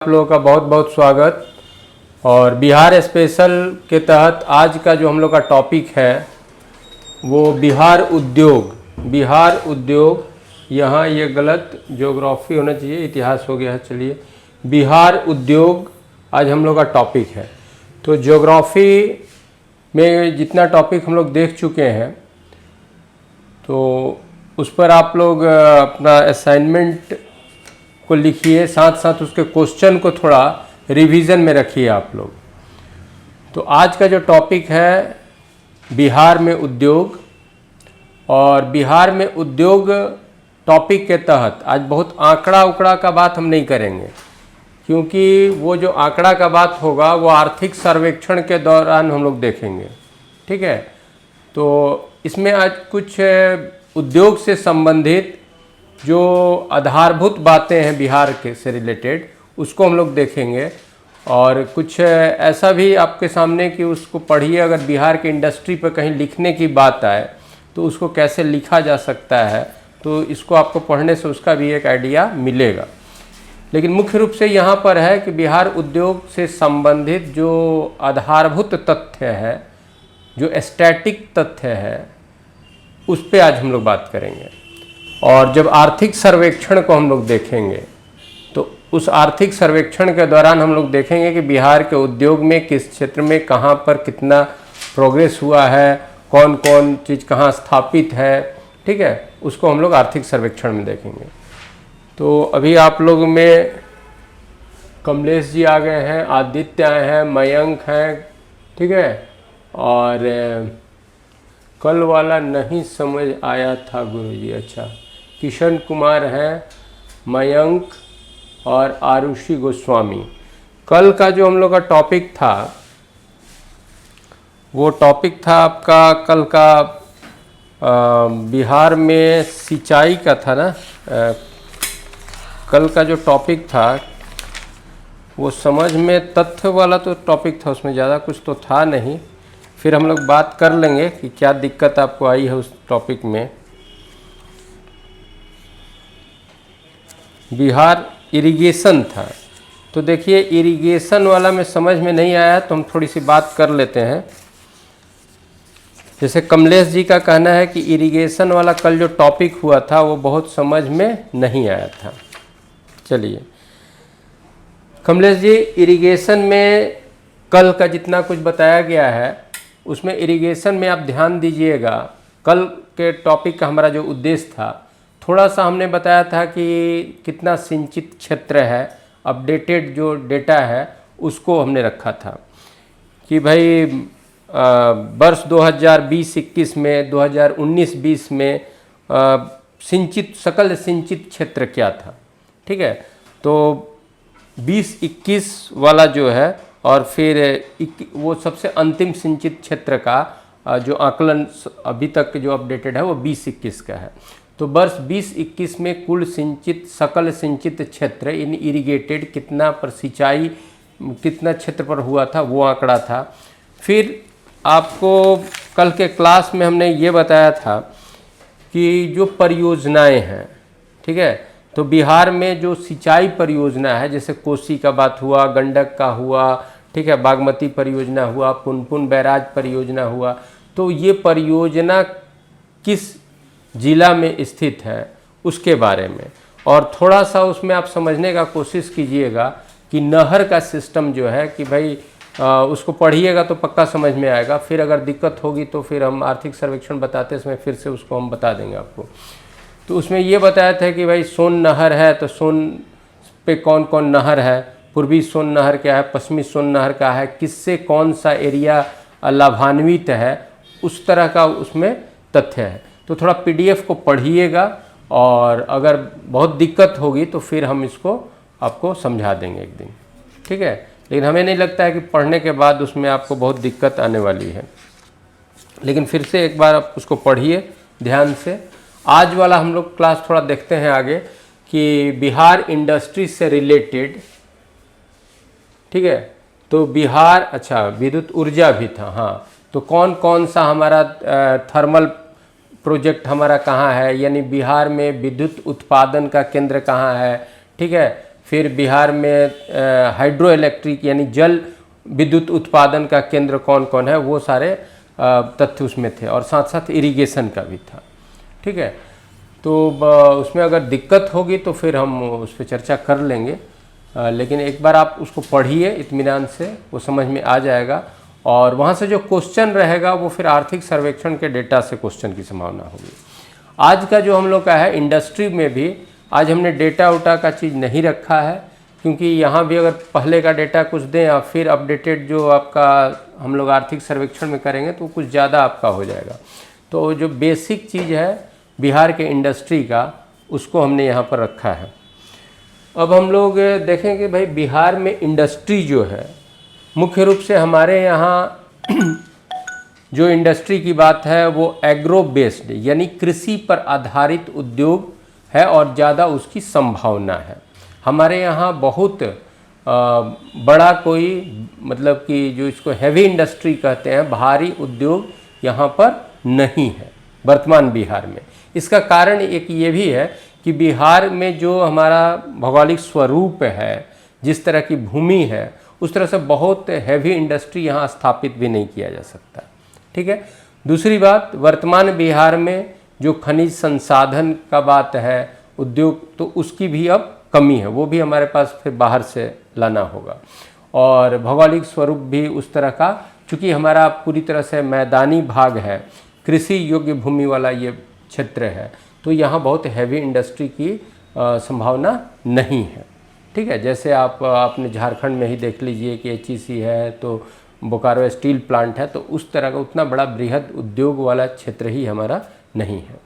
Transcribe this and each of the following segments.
आप लोगों का बहुत बहुत स्वागत। और बिहार स्पेशल के तहत आज का जो हम लोग का टॉपिक है वो बिहार उद्योग। यहाँ ये गलत ज्योग्राफी होना चाहिए, इतिहास हो गया है। चलिए, बिहार उद्योग आज हम लोग का टॉपिक है। तो ज्योग्राफी में जितना टॉपिक हम लोग देख चुके हैं तो उस पर आप लोग अपना असाइनमेंट को लिखिए, साथ साथ उसके क्वेश्चन को थोड़ा रिवीजन में रखिए आप लोग। तो आज का जो टॉपिक है बिहार में उद्योग, और बिहार में उद्योग टॉपिक के तहत आज बहुत आंकड़ा उकड़ा का बात हम नहीं करेंगे, क्योंकि वो जो आंकड़ा का बात होगा वो आर्थिक सर्वेक्षण के दौरान हम लोग देखेंगे। ठीक है, तो इसमें आज कुछ उद्योग से संबंधित जो आधारभूत बातें हैं बिहार के से रिलेटेड उसको हम लोग देखेंगे। और कुछ ऐसा भी आपके सामने कि उसको पढ़िए, अगर बिहार के इंडस्ट्री पर कहीं लिखने की बात आए तो उसको कैसे लिखा जा सकता है, तो इसको आपको पढ़ने से उसका भी एक आइडिया मिलेगा। लेकिन मुख्य रूप से यहाँ पर है कि बिहार उद्योग से संबंधित जो आधारभूत तथ्य है, जो स्टैटिक तथ्य है, उस पर आज हम लोग बात करेंगे। और जब आर्थिक सर्वेक्षण को हम लोग देखेंगे तो उस आर्थिक सर्वेक्षण के दौरान हम लोग देखेंगे कि बिहार के उद्योग में किस क्षेत्र में कहाँ पर कितना प्रोग्रेस हुआ है, कौन कौन चीज़ कहाँ स्थापित है। ठीक है, उसको हम लोग आर्थिक सर्वेक्षण में देखेंगे। तो अभी आप लोग में कमलेश जी आ गए हैं, आदित्य आए हैं, मयंक हैं। ठीक है, और कल वाला नहीं समझ आया था गुरुजी। अच्छा, किशन कुमार हैं, मयंक और आरुषि गोस्वामी। कल का जो हम लोग का टॉपिक था वो टॉपिक था आपका कल का बिहार में सिंचाई का था ना। कल का जो टॉपिक था वो समझ में तथ्य वाला तो टॉपिक था, उसमें ज़्यादा कुछ तो था नहीं। फिर हम लोग बात कर लेंगे कि क्या दिक्कत आपको आई है उस टॉपिक में। बिहार इरिगेशन था, तो देखिए इरिगेशन वाला में समझ में नहीं आया तो हम थोड़ी सी बात कर लेते हैं। जैसे कमलेश जी का कहना है कि इरिगेशन वाला कल जो टॉपिक हुआ था वो बहुत समझ में नहीं आया था। चलिए कमलेश जी, इरिगेशन में कल का जितना कुछ बताया गया है उसमें इरिगेशन में आप ध्यान दीजिएगा। कल के टॉपिक का हमारा जो उद्देश्य था, थोड़ा सा हमने बताया था कि कितना सिंचित क्षेत्र है, अपडेटेड जो डेटा है उसको हमने रखा था कि भाई वर्ष 2020-21 में, 2019-20 में सिंचित सकल सिंचित क्षेत्र क्या था। ठीक है, तो 20-21 वाला जो है, और फिर वो सबसे अंतिम सिंचित क्षेत्र का जो आकलन अभी तक जो अपडेटेड है वो 20-21 का है। तो वर्ष 20-21 में कुल सिंचित सकल सिंचित क्षेत्र इन इरिगेटेड कितना पर सिंचाई कितना क्षेत्र पर हुआ था वो आंकड़ा था। फिर आपको कल के क्लास में हमने ये बताया था कि जो परियोजनाएं हैं, ठीक है, तो बिहार में जो सिंचाई परियोजना है, जैसे कोसी का बात हुआ, गंडक का हुआ, ठीक है, बागमती परियोजना हुआ, पुनपुन बैराज परियोजना हुआ, तो ये परियोजना किस जिला में स्थित है उसके बारे में। और थोड़ा सा उसमें आप समझने का कोशिश कीजिएगा कि नहर का सिस्टम जो है कि भाई उसको पढ़िएगा तो पक्का समझ में आएगा। फिर अगर दिक्कत होगी तो फिर हम आर्थिक सर्वेक्षण बताते समय फिर से उसको हम बता देंगे आपको। तो उसमें ये बताया था कि भाई सोन नहर है तो सोन पे कौन कौन नहर है, पूर्वी सोन नहर क्या है, पश्चिमी सोन नहर का है, किससे कौन सा एरिया लाभान्वित है, उस तरह का उसमें तथ्य है। तो थोड़ा पीडीएफ को पढ़िएगा, और अगर बहुत दिक्कत होगी तो फिर हम इसको आपको समझा देंगे एक दिन। ठीक है, लेकिन हमें नहीं लगता है कि पढ़ने के बाद उसमें आपको बहुत दिक्कत आने वाली है। लेकिन फिर से एक बार आप उसको पढ़िए ध्यान से। आज वाला हम लोग क्लास थोड़ा देखते हैं आगे कि बिहार इंडस्ट्री से रिलेटेड। ठीक है, तो बिहार, अच्छा विद्युत ऊर्जा भी था, हाँ, तो कौन कौन सा हमारा थर्मल प्रोजेक्ट हमारा कहाँ है, यानी बिहार में विद्युत उत्पादन का केंद्र कहाँ है। ठीक है, फिर बिहार में हाइड्रो इलेक्ट्रिक यानी जल विद्युत उत्पादन का केंद्र कौन कौन है, वो सारे तथ्य उसमें थे, और साथ साथ इरिगेशन का भी था। ठीक है, तो उसमें अगर दिक्कत होगी तो फिर हम उस पर चर्चा कर लेंगे, लेकिन एक बार आप उसको पढ़िए इत्मीनान से, वो समझ में आ जाएगा। और वहाँ से जो क्वेश्चन रहेगा वो फिर आर्थिक सर्वेक्षण के डेटा से क्वेश्चन की संभावना होगी। आज का जो हम लोग का है इंडस्ट्री में भी आज हमने डेटा उटा का चीज़ नहीं रखा है, क्योंकि यहाँ भी अगर पहले का डेटा कुछ दें और फिर अपडेटेड जो आपका हम लोग आर्थिक सर्वेक्षण में करेंगे तो कुछ ज़्यादा आपका हो जाएगा। तो जो बेसिक चीज़ है बिहार के इंडस्ट्री का, उसको हमने यहाँ पर रखा है। अब हम लोग देखेंगे भाई बिहार में इंडस्ट्री जो है, मुख्य रूप से हमारे यहाँ जो इंडस्ट्री की बात है वो एग्रो बेस्ड यानी कृषि पर आधारित उद्योग है और ज़्यादा उसकी संभावना है। हमारे यहाँ बहुत बड़ा कोई मतलब कि जो इसको हैवी इंडस्ट्री कहते हैं, भारी उद्योग यहाँ पर नहीं है वर्तमान बिहार में। इसका कारण एक ये भी है कि बिहार में जो हमारा भौगोलिक स्वरूप है, जिस तरह की भूमि है, उस तरह से बहुत हैवी इंडस्ट्री यहाँ स्थापित भी नहीं किया जा सकता। ठीक है, दूसरी बात, वर्तमान बिहार में जो खनिज संसाधन का बात है, उद्योग, तो उसकी भी अब कमी है, वो भी हमारे पास फिर बाहर से लाना होगा। और भौगोलिक स्वरूप भी उस तरह का, चूँकि हमारा पूरी तरह से मैदानी भाग है, कृषि योग्य भूमि वाला ये क्षेत्र है, तो यहाँ बहुत हैवी इंडस्ट्री की संभावना नहीं है। ठीक है, जैसे आपने झारखंड में ही देख लीजिए कि HEC है, तो बोकारो स्टील प्लांट है, तो उस तरह का उतना बड़ा बृहद उद्योग वाला क्षेत्र ही हमारा नहीं है।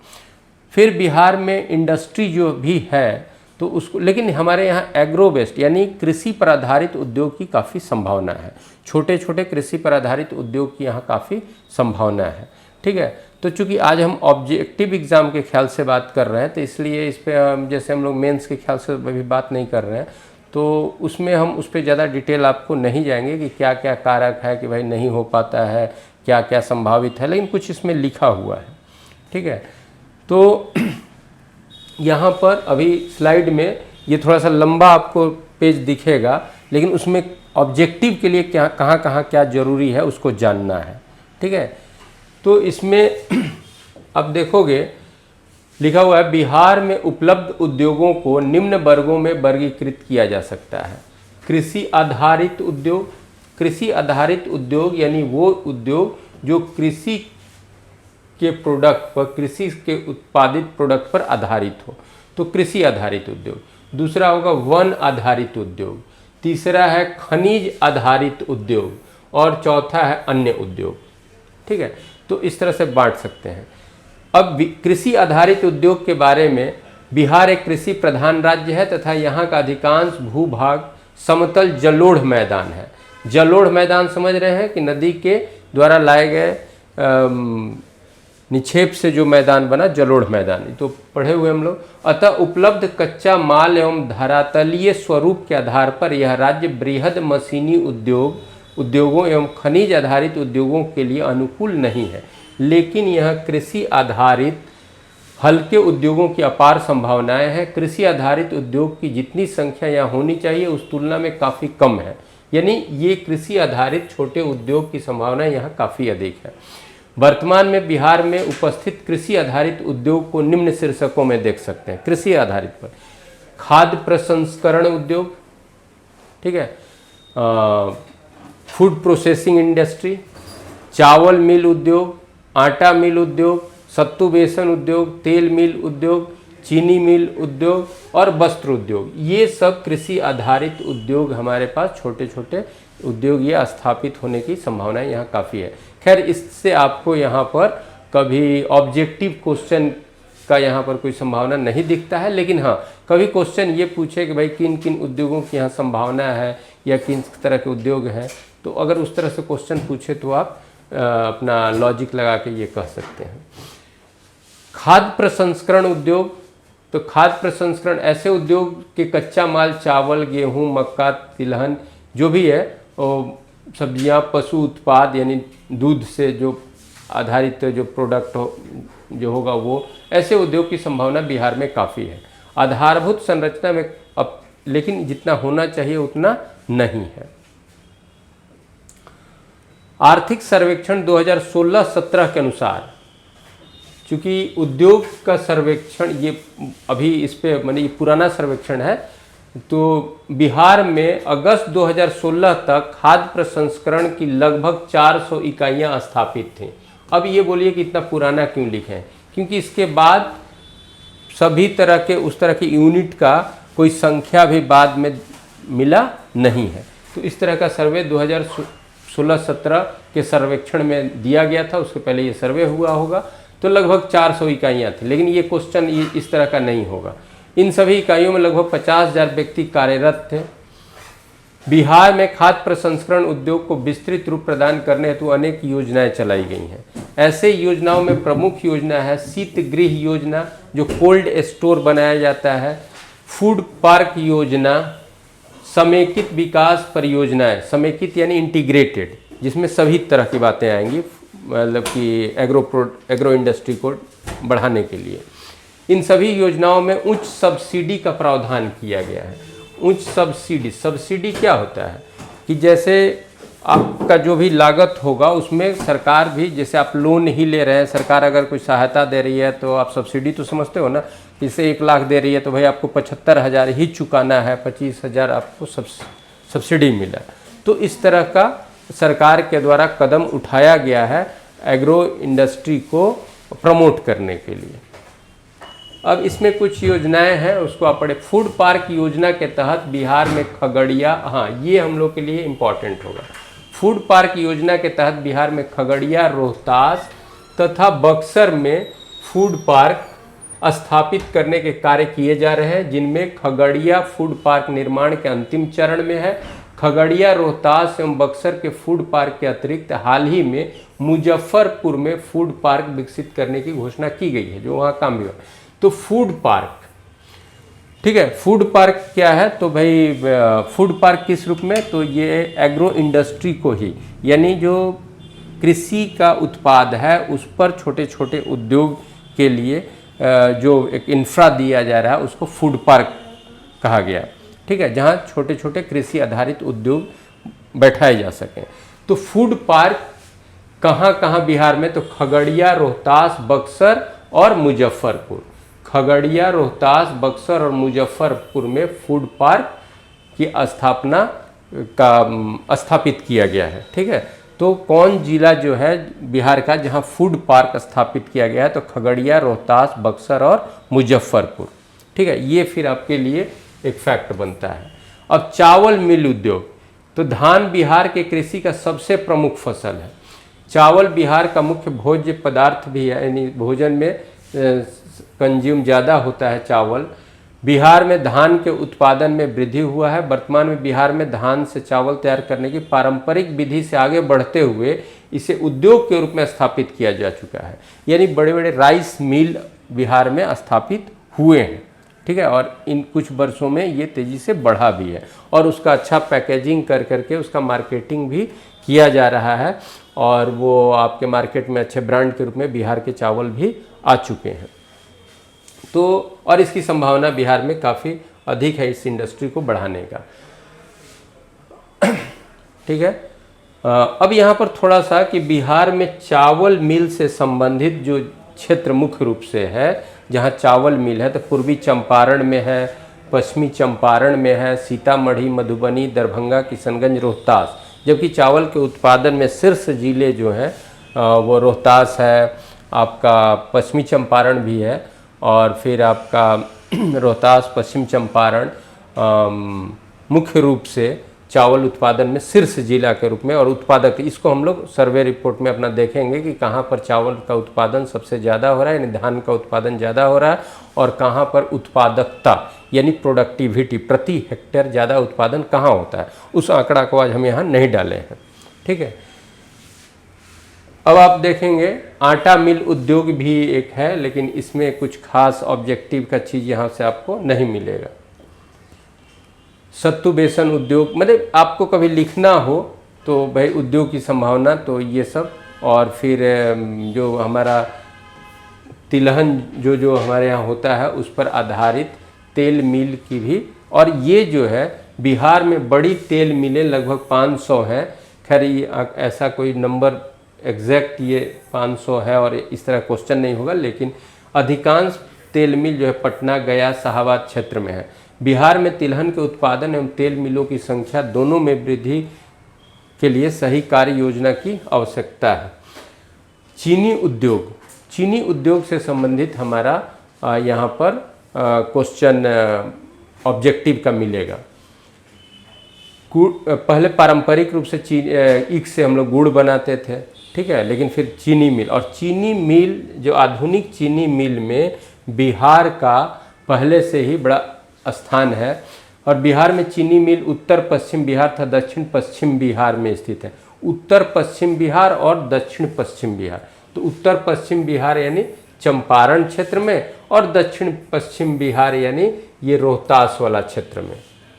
फिर बिहार में इंडस्ट्री जो भी है तो उसको, लेकिन हमारे यहाँ एग्रो बेस्ड यानी कृषि पर आधारित उद्योग की काफ़ी संभावना है, छोटे छोटे कृषि पर आधारित उद्योग की यहाँ काफ़ी संभावना है। ठीक है, तो चूंकि आज हम ऑब्जेक्टिव एग्ज़ाम के ख्याल से बात कर रहे हैं, तो इसलिए इस पर जैसे हम लोग मेंस के ख्याल से भी बात नहीं कर रहे हैं, तो उसमें हम उस पर ज़्यादा डिटेल आपको नहीं जाएंगे कि क्या क्या कारक है कि भाई नहीं हो पाता है, क्या क्या संभावित है, लेकिन कुछ इसमें लिखा हुआ है। ठीक है, तो यहाँ पर अभी स्लाइड में ये थोड़ा सा लंबा आपको पेज दिखेगा, लेकिन उसमें ऑब्जेक्टिव के लिए क्या कहाँ कहाँ क्या ज़रूरी है उसको जानना है। ठीक है, तो इसमें अब देखोगे लिखा हुआ है बिहार में उपलब्ध उद्योगों को निम्न वर्गों में वर्गीकृत किया जा सकता है। कृषि आधारित उद्योग, कृषि आधारित उद्योग यानी वो उद्योग जो कृषि के प्रोडक्ट पर, कृषि के उत्पादित प्रोडक्ट पर आधारित हो, तो कृषि आधारित उद्योग। दूसरा होगा वन आधारित उद्योग, तीसरा है खनिज आधारित उद्योग, और चौथा है अन्य उद्योग। ठीक है, तो इस तरह से बांट सकते हैं। अब कृषि आधारित उद्योग के बारे में, बिहार एक कृषि प्रधान राज्य है तथा यहाँ का अधिकांश भूभाग समतल जलोढ़ मैदान है। जलोढ़ मैदान समझ रहे हैं कि नदी के द्वारा लाए गए निक्षेप से जो मैदान बना, जलोढ़ मैदान, तो पढ़े हुए हम लोग। अतः उपलब्ध कच्चा माल एवं धरातलीय स्वरूप के आधार पर यह राज्य बृहद मशीनी उद्योगों एवं खनिज आधारित उद्योगों के लिए अनुकूल नहीं है, लेकिन यह कृषि आधारित हल्के उद्योगों की अपार संभावनाएं हैं। कृषि आधारित उद्योग की जितनी संख्या यहाँ होनी चाहिए उस तुलना में काफ़ी कम है, यानी ये कृषि आधारित छोटे उद्योग की संभावना यहाँ काफ़ी अधिक है। वर्तमान में बिहार में उपस्थित कृषि आधारित उद्योग को निम्न शीर्षकों में देख सकते हैं। कृषि आधारित पर खाद्य प्रसंस्करण उद्योग, ठीक है, फूड प्रोसेसिंग इंडस्ट्री, चावल मिल उद्योग, आटा मिल उद्योग, सत्तू बेसन उद्योग, तेल मिल उद्योग, चीनी मिल उद्योग और वस्त्र उद्योग, ये सब कृषि आधारित उद्योग हमारे पास छोटे छोटे उद्योग ये स्थापित होने की संभावनाएं यहाँ काफ़ी है। खैर, इससे आपको यहाँ पर कभी ऑब्जेक्टिव क्वेश्चन का यहाँ पर कोई संभावना नहीं दिखता है, लेकिन हाँ कभी क्वेश्चन ये पूछे कि भाई किन किन उद्योगों की यहाँ संभावना है या किन तरह के उद्योग हैं, तो अगर उस तरह से क्वेश्चन पूछे तो आप अपना लॉजिक लगा के ये कह सकते हैं। खाद्य प्रसंस्करण उद्योग, तो खाद्य प्रसंस्करण ऐसे उद्योग के कच्चा माल चावल, गेहूं, मक्का, तिलहन जो भी है, और सब्जियां, पशु उत्पाद यानी दूध से जो आधारित जो प्रोडक्ट जो होगा वो, ऐसे उद्योग की संभावना बिहार में काफ़ी है। आधारभूत संरचना में अब लेकिन जितना होना चाहिए उतना नहीं है। आर्थिक सर्वेक्षण 2016-17 के अनुसार, चूँकि उद्योग का सर्वेक्षण ये अभी इस पे माने ये पुराना सर्वेक्षण है, तो बिहार में अगस्त 2016 तक खाद्य प्रसंस्करण की लगभग 400 इकाइयाँ स्थापित थीं। अब ये बोलिए कि इतना पुराना क्यों लिखें, क्योंकि इसके बाद सभी तरह के उस तरह की यूनिट का कोई संख्या भी बाद में मिला नहीं है। तो इस तरह का सर्वे 2016-17 के सर्वेक्षण में दिया गया था, उसके पहले ये सर्वे हुआ होगा, तो लगभग 400 इकाइयाँ थी। लेकिन ये क्वेश्चन ये इस तरह का नहीं होगा। इन सभी इकाइयों में लगभग 50,000 व्यक्ति कार्यरत थे। बिहार में खाद्य प्रसंस्करण उद्योग को विस्तृत रूप प्रदान करने हेतु अनेक योजनाएं चलाई गई हैं। ऐसे योजनाओं में प्रमुख योजना है शीत गृह योजना, जो कोल्ड स्टोर बनाया जाता है, फूड पार्क योजना, समेकित विकास परियोजनाएं, समेकित यानी इंटीग्रेटेड, जिसमें सभी तरह की बातें आएंगी, मतलब कि एग्रो इंडस्ट्री को बढ़ाने के लिए। इन सभी योजनाओं में उच्च सब्सिडी का प्रावधान किया गया है। उच्च सब्सिडी क्या होता है कि जैसे आपका जो भी लागत होगा उसमें सरकार भी, जैसे आप लोन ही ले रहे हैं, सरकार अगर कोई सहायता दे रही है तो आप सब्सिडी तो समझते हो ना, इसे 1 लाख दे रही है तो भाई आपको 75,000 ही चुकाना है, 25,000 आपको सब्सिडी मिला। तो इस तरह का सरकार के द्वारा कदम उठाया गया है एग्रो इंडस्ट्री को प्रमोट करने के लिए। अब इसमें कुछ योजनाएं हैं, उसको आप पढ़े। फूड पार्क योजना के तहत बिहार में खगड़िया, हाँ ये हम लोग के लिए इम्पॉर्टेंट होगा। फूड पार्क योजना के तहत बिहार में खगड़िया, रोहतास तथा बक्सर में फूड पार्क स्थापित करने के कार्य किए जा रहे हैं, जिनमें खगड़िया फूड पार्क निर्माण के अंतिम चरण में है। खगड़िया, रोहतास एवं बक्सर के फूड पार्क के अतिरिक्त हाल ही में मुजफ्फरपुर में फूड पार्क विकसित करने की घोषणा की गई है, जो वहाँ काम भी हुआ। तो फूड पार्क, ठीक है, फूड पार्क क्या है, तो भाई फूड पार्क किस रूप में, तो ये एग्रो इंडस्ट्री को ही, यानी जो कृषि का उत्पाद है उस पर छोटे छोटे उद्योग के लिए जो एक इंफ्रा दिया जा रहा है उसको फूड पार्क कहा गया, ठीक है, जहाँ छोटे छोटे कृषि आधारित उद्योग बैठाए जा सकें। तो फूड पार्क कहाँ कहाँ बिहार में, तो खगड़िया, रोहतास, बक्सर और मुजफ्फरपुर। खगड़िया, रोहतास, बक्सर और मुजफ्फरपुर में फूड पार्क की स्थापना का स्थापित किया गया है, ठीक है। तो कौन जिला जो है बिहार का जहां फूड पार्क स्थापित किया गया है, तो खगड़िया, रोहतास, बक्सर और मुजफ्फरपुर, ठीक है। ये फिर आपके लिए एक फैक्ट बनता है। अब चावल मिल उद्योग, तो धान बिहार के कृषि का सबसे प्रमुख फसल है। चावल बिहार का मुख्य भोज्य पदार्थ भी है, यानी भोजन में कंज्यूम ज़्यादा होता है चावल। बिहार में धान के उत्पादन में वृद्धि हुआ है। वर्तमान में बिहार में धान से चावल तैयार करने की पारंपरिक विधि से आगे बढ़ते हुए इसे उद्योग के रूप में स्थापित किया जा चुका है, यानी बड़े बड़े राइस मिल बिहार में स्थापित हुए हैं, ठीक है। और इन कुछ वर्षों में ये तेज़ी से बढ़ा भी है और उसका अच्छा पैकेजिंग कर करके उसका मार्केटिंग भी किया जा रहा है और वो आपके मार्केट में अच्छे ब्रांड के रूप में बिहार के चावल भी आ चुके हैं। तो और इसकी संभावना बिहार में काफ़ी अधिक है इस इंडस्ट्री को बढ़ाने का, ठीक है। अब यहाँ पर थोड़ा सा कि बिहार में चावल मिल से संबंधित जो क्षेत्र मुख्य रूप से है, जहाँ चावल मिल है, तो पूर्वी चंपारण में है, पश्चिमी चंपारण में है, सीतामढ़ी, मधुबनी, दरभंगा, किशनगंज, रोहतास। जबकि चावल के उत्पादन में शीर्ष जिले जो हैं वो रोहतास है, आपका पश्चिमी चंपारण भी है और फिर आपका रोहतास, पश्चिम चंपारण मुख्य रूप से चावल उत्पादन में शीर्ष जिला के रूप में और उत्पादक, इसको हम लोग सर्वे रिपोर्ट में अपना देखेंगे कि कहाँ पर चावल का उत्पादन सबसे ज़्यादा हो रहा है, यानी धान का उत्पादन ज़्यादा हो रहा है, और कहाँ पर उत्पादकता यानी प्रोडक्टिविटी, प्रति हेक्टेयर ज़्यादा उत्पादन कहाँ होता है। उस आंकड़ा को आज हम यहाँ नहीं डाले हैं, ठीक है। अब आप देखेंगे आटा मिल उद्योग भी एक है, लेकिन इसमें कुछ खास ऑब्जेक्टिव का चीज़ यहाँ से आपको नहीं मिलेगा। सत्तू बेसन उद्योग, मतलब आपको कभी लिखना हो तो भाई उद्योग की संभावना, तो ये सब। और फिर जो हमारा तिलहन जो हमारे यहाँ होता है उस पर आधारित तेल मिल की भी और ये जो है बिहार में बड़ी तेल मिलें लगभग 500 हैं। खैर ये ऐसा कोई नंबर एग्जैक्ट ये 500 है और इस तरह क्वेश्चन नहीं होगा, लेकिन अधिकांश तेल मिल जो है पटना, गया, शाहाबाद क्षेत्र में है। बिहार में तिलहन के उत्पादन एवं तेल मिलों की संख्या दोनों में वृद्धि के लिए सही कार्य योजना की आवश्यकता है। चीनी उद्योग, चीनी उद्योग से संबंधित हमारा यहाँ पर क्वेश्चन ऑब्जेक्टिव का मिलेगा। पहले पारंपरिक रूप से ईख से हम लोग गुड़ बनाते थे, ठीक है, लेकिन फिर चीनी मिल, और चीनी मिल जो आधुनिक चीनी मिल में बिहार का पहले से ही बड़ा स्थान है। और बिहार में चीनी मिल उत्तर पश्चिम बिहार तथा दक्षिण पश्चिम बिहार में स्थित है। उत्तर पश्चिम बिहार और दक्षिण पश्चिम बिहार, तो उत्तर पश्चिम बिहार यानी चंपारण क्षेत्र में, और दक्षिण पश्चिम बिहार यानी ये रोहतास वाला क्षेत्र में,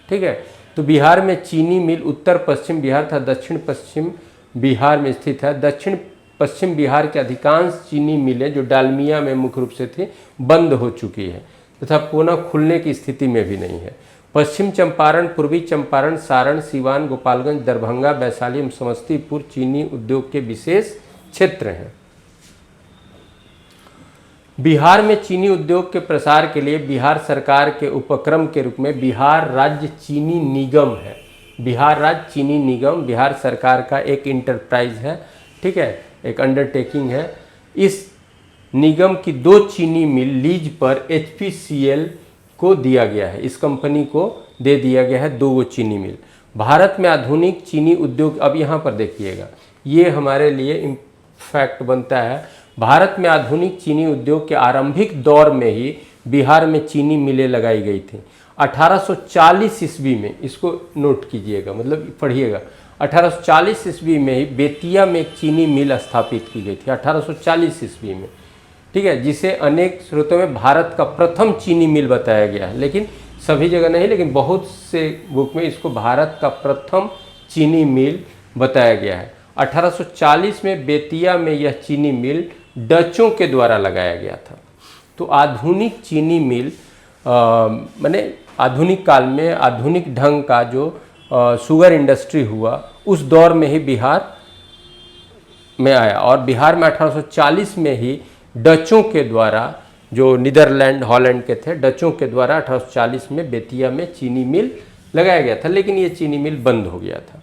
ठीक है। तो बिहार में चीनी मिल उत्तर पश्चिम बिहार तथा दक्षिण पश्चिम बिहार में स्थित है। दक्षिण पश्चिम बिहार के अधिकांश चीनी मिलें जो डालमिया में मुख्य रूप से थी बंद हो चुकी है तथा पुनः खुलने की स्थिति में भी नहीं है। पश्चिम चंपारण, पूर्वी चंपारण, सारण, सीवान, गोपालगंज, दरभंगा, वैशाली एवं समस्तीपुर चीनी उद्योग के विशेष क्षेत्र हैं। बिहार में चीनी उद्योग के प्रसार के लिए बिहार सरकार के उपक्रम के रूप में बिहार राज्य चीनी निगम है। बिहार राज्य चीनी निगम बिहार सरकार का एक इंटरप्राइज है, ठीक है, एक अंडरटेकिंग है। इस निगम की 2 चीनी मिल लीज पर HPCL को दिया गया है। इस कंपनी को दे दिया गया है 2 चीनी मिल। भारत में आधुनिक चीनी उद्योग, अब यहाँ पर देखिएगा, ये हमारे लिए इम्फैक्ट बनता है। भारत में आधुनिक चीनी उद्योग के आरंभिक दौर में ही बिहार में चीनी मिलें लगाई गई थी। 1840 ईस्वी में, इसको नोट कीजिएगा, मतलब पढ़िएगा, 1840 ईस्वी में ही बेतिया में एक चीनी मिल स्थापित की गई थी, 1840 ईस्वी में, ठीक है, जिसे अनेक स्रोतों में भारत का प्रथम चीनी मिल बताया गया है, लेकिन सभी जगह नहीं, लेकिन बहुत से बुक में इसको भारत का प्रथम चीनी मिल बताया गया है। 1840 में बेतिया में यह चीनी मिल डचों के द्वारा लगाया गया था। तो आधुनिक चीनी मिल माने आधुनिक काल में आधुनिक ढंग का जो शुगर इंडस्ट्री हुआ उस दौर में ही बिहार में आया। और बिहार में 1840 में ही डचों के द्वारा, जो नीदरलैंड हॉलैंड के थे, डचों के द्वारा 1840 में बेतिया में चीनी मिल लगाया गया था, लेकिन ये चीनी मिल बंद हो गया था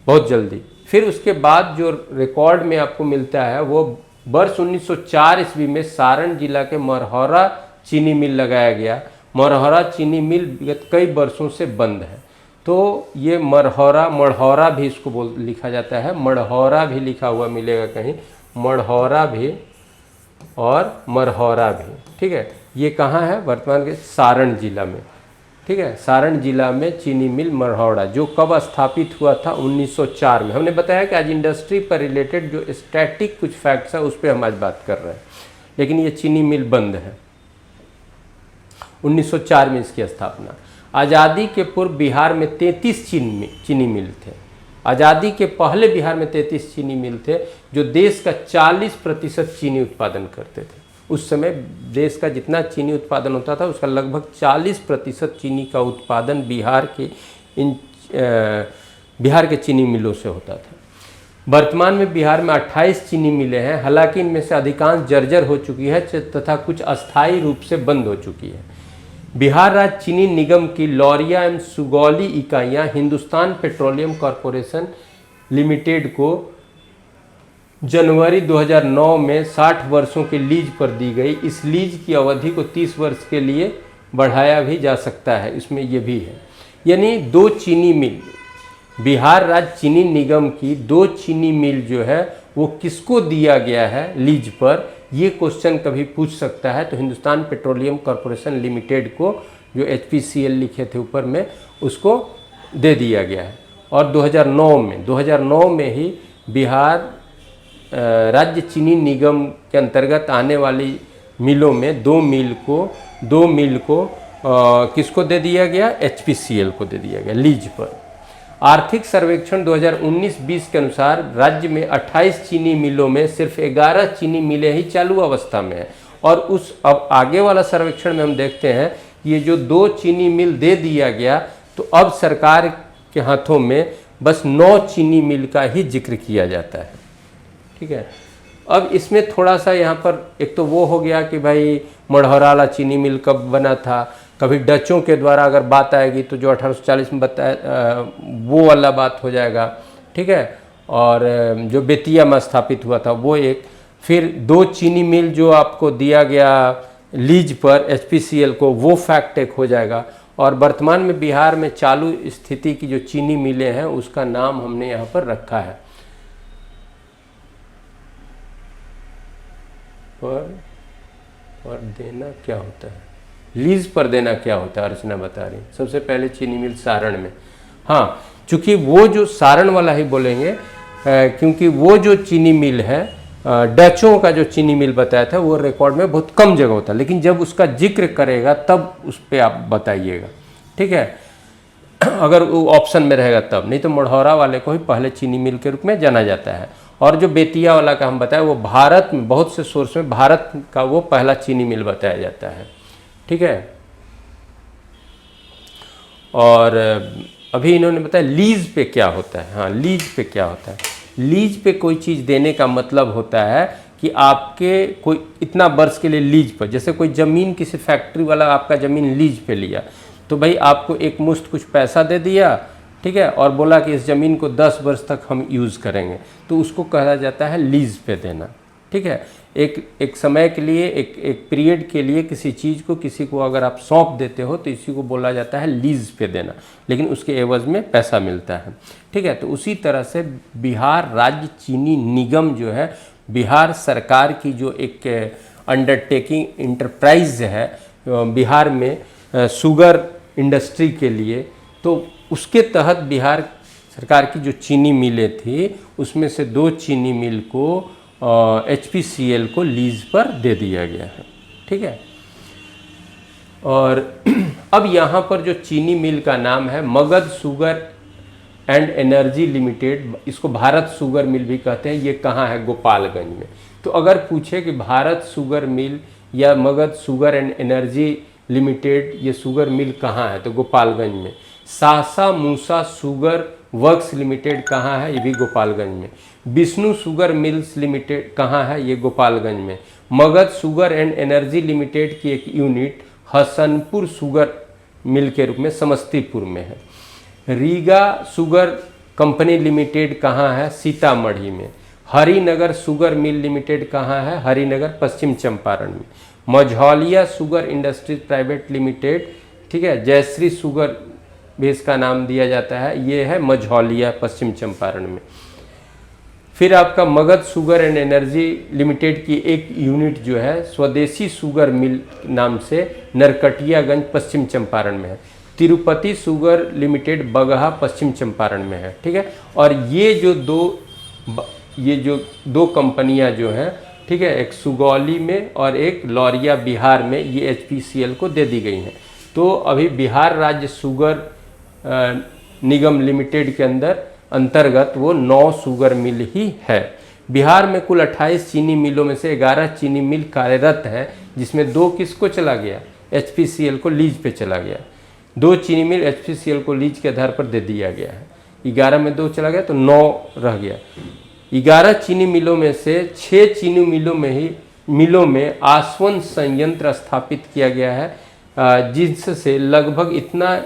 बहुत जल्दी। फिर उसके बाद जो रिकॉर्ड में आपको मिलता है वो वर्ष 1904 ईस्वी में सारण जिला के मरहौरा चीनी मिल लगाया गया। मरहौरा चीनी मिल विगत कई वर्षों से बंद है। तो ये मढ़ौरा भी इसको लिखा जाता है, मढ़ौरा भी लिखा हुआ मिलेगा कहीं, मढ़ौरा भी और मरहौरा भी, ठीक है। ये कहाँ है? वर्तमान के सारण जिला में, ठीक है, सारण जिला में चीनी मिल मढ़ौरा, जो कब स्थापित हुआ था? 1904 में। हमने बताया कि आज इंडस्ट्री पर रिलेटेड जो स्टैटिक कुछ फैक्ट्स है उस पर हम आज बात कर रहे हैं, लेकिन ये चीनी मिल बंद है। 1904 में इसकी स्थापना। आज़ादी के पूर्व बिहार में 33 चीनी मिल थे। आज़ादी के पहले बिहार में 33 चीनी मिल थे जो देश का 40% चीनी उत्पादन करते थे। उस समय देश का जितना चीनी उत्पादन होता था उसका लगभग 40% चीनी का उत्पादन बिहार के चीनी मिलों से होता था। वर्तमान में बिहार में 28 चीनी मिलें हैं, हालांकि इनमें से अधिकांश जर्जर हो चुकी है तथा कुछ अस्थायी रूप से बंद हो चुकी है। बिहार राज्य चीनी निगम की लौरिया एवं सुगौली इकाइयाँ हिंदुस्तान पेट्रोलियम कॉरपोरेशन लिमिटेड को जनवरी 2009 में 60 वर्षों के लीज पर दी गई। इस लीज की अवधि को 30 वर्ष के लिए बढ़ाया भी जा सकता है, इसमें ये भी है। यानी 2 चीनी मिल, बिहार राज्य चीनी निगम की 2 चीनी मिल जो है वो किसको दिया गया है लीज पर, ये क्वेश्चन कभी पूछ सकता है। तो हिंदुस्तान पेट्रोलियम कॉरपोरेशन लिमिटेड को, जो HPCL लिखे थे ऊपर में, उसको दे दिया गया है। और 2009 में ही बिहार राज्य चीनी निगम के अंतर्गत आने वाली मिलों में 2 मिल को किसको दे दिया गया? HPCL को दे दिया गया लीज पर। आर्थिक सर्वेक्षण 2019-20 के अनुसार राज्य में 28 चीनी मिलों में सिर्फ 11 चीनी मिलें ही चालू अवस्था में है। और उस अब आगे वाला सर्वेक्षण में हम देखते हैं ये जो 2 चीनी मिल दे दिया गया, तो अब सरकार के हाथों में बस 9 चीनी मिल का ही जिक्र किया जाता है। ठीक है, अब इसमें थोड़ा सा यहाँ पर एक तो वो हो गया कि भाई मढ़ौरा वाला चीनी मिल कब बना था, कभी डचों के द्वारा अगर बात आएगी तो जो 1840 में बताया वो वाला बात हो जाएगा। ठीक है, और जो बेतिया में स्थापित हुआ था वो एक, फिर 2 चीनी मिल जो आपको दिया गया लीज पर HPCL को, वो फैक्ट एक हो जाएगा। और वर्तमान में बिहार में चालू स्थिति की जो चीनी मिलें हैं उसका नाम हमने यहाँ पर रखा है। पर देना क्या होता है, लीज पर देना क्या होता है, अर्चना बता रही। सबसे पहले चीनी मिल सारण में, हाँ, चूंकि वो जो सारण वाला ही बोलेंगे क्योंकि वो जो चीनी मिल है डचों का जो चीनी मिल बताया था वो रिकॉर्ड में बहुत कम जगह होता है, लेकिन जब उसका जिक्र करेगा तब उस पर आप बताइएगा। ठीक है, अगर वो ऑप्शन में रहेगा तब, नहीं तो मढ़ौरा वाले को ही पहले चीनी मिल के रूप में जाना जाता है। और जो बेतिया वाला का हम बताया वो भारत में, बहुत से सोर्स में भारत का वो पहला चीनी मिल बताया जाता है। ठीक है, और अभी इन्होंने बताया लीज पे क्या होता है। हाँ, लीज पे क्या होता है, लीज पे कोई चीज़ देने का मतलब होता है कि आपके कोई इतना वर्ष के लिए लीज पर, जैसे कोई ज़मीन किसी फैक्ट्री वाला आपका ज़मीन लीज पे लिया, तो भाई आपको एक मुश्त कुछ पैसा दे दिया, ठीक है, और बोला कि इस ज़मीन को 10 वर्ष तक हम यूज़ करेंगे, तो उसको कहा जाता है लीज पे देना। ठीक है, एक समय के लिए, एक पीरियड के लिए किसी चीज़ को किसी को अगर आप सौंप देते हो तो इसी को बोला जाता है लीज पे देना, लेकिन उसके एवज में पैसा मिलता है। ठीक है, तो उसी तरह से बिहार राज्य चीनी निगम जो है, बिहार सरकार की जो एक अंडरटेकिंग इंटरप्राइज है बिहार में शुगर इंडस्ट्री के लिए, तो उसके तहत बिहार सरकार की जो चीनी मिलें थी उसमें से 2 चीनी मिल को HPCL को लीज पर दे दिया गया है। ठीक है, और अब यहाँ पर जो चीनी मिल का नाम है Magadh sugar and energy limited, इसको भारत शुगर मिल भी कहते हैं, ये कहाँ है, गोपालगंज में। तो अगर पूछे कि भारत शुगर मिल या Magadh sugar and energy limited ये शुगर मिल कहाँ है, तो गोपालगंज में। सासा मूसा शुगर वर्क्स लिमिटेड कहाँ है, ये भी गोपालगंज में। विष्णु शुगर मिल्स लिमिटेड कहाँ है, ये गोपालगंज में। Magadh sugar and energy limited की एक यूनिट हसनपुर शुगर मिल के रूप में समस्तीपुर में है। रीगा शुगर कंपनी लिमिटेड कहाँ है, सीतामढ़ी में। हरिनगर शुगर मिल लिमिटेड कहाँ है, हरिनगर पश्चिम चंपारण में। Majhaulia sugar industries private limited, ठीक है, जयश्री शुगर भी इसका नाम दिया जाता है, ये है मझौलिया पश्चिम चंपारण में। फिर आपका Magadh sugar and energy limited की एक यूनिट जो है स्वदेशी शुगर मिल नाम से नरकटियागंज पश्चिम चंपारण में है। तिरुपति शुगर लिमिटेड बगहा पश्चिम चंपारण में है। ठीक है, और ये जो दो कंपनियां जो हैं, ठीक है, एक सुगौली में और एक लौरिया बिहार में, ये HPCL को दे दी गई हैं। तो अभी बिहार राज्य शुगर निगम लिमिटेड के अंतर्गत वो 9 शुगर मिल ही है। बिहार में कुल 28 चीनी मिलों में से 11 चीनी मिल कार्यरत हैं, जिसमें 2 किसको चला गया, HPCL को लीज पे चला गया। 2 चीनी मिल HPCL को लीज के आधार पर दे दिया गया है। 11 में 2 चला गया तो 9 रह गया। 11 चीनी मिलों में से 6 चीनी मिलों में आसवन संयंत्र स्थापित किया गया है, जिससे लगभग इतना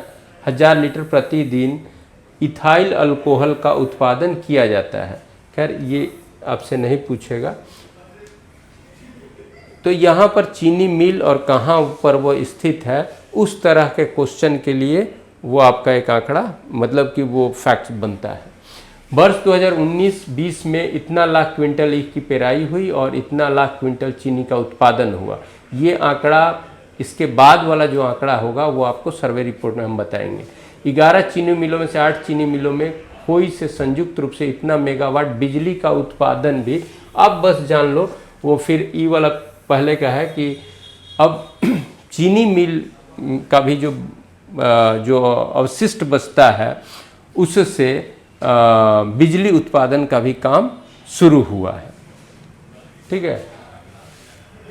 1000 लीटर प्रतिदिन इथाइल अल्कोहल का उत्पादन किया जाता है। खैर ये आपसे नहीं पूछेगा। तो यहाँ पर चीनी मिल और कहाँ पर वो स्थित है, उस तरह के क्वेश्चन के लिए वो आपका एक आंकड़ा, मतलब कि वो फैक्ट बनता है। वर्ष 2019-20 में इतना लाख क्विंटल ईख की पेराई हुई और इतना लाख क्विंटल चीनी का उत्पादन हुआ। ये आंकड़ा, इसके बाद वाला जो आंकड़ा होगा वो आपको सर्वे रिपोर्ट में हम बताएंगे। 11 चीनी मिलों में से 8 चीनी मिलों में खोई से संयुक्त रूप से इतना मेगावाट बिजली का उत्पादन भी। अब बस जान लो, वो फिर ई वाला पहले का है कि अब चीनी मिल का भी जो अवशिष्ट बचता है उससे बिजली उत्पादन का भी काम शुरू हुआ है। ठीक है,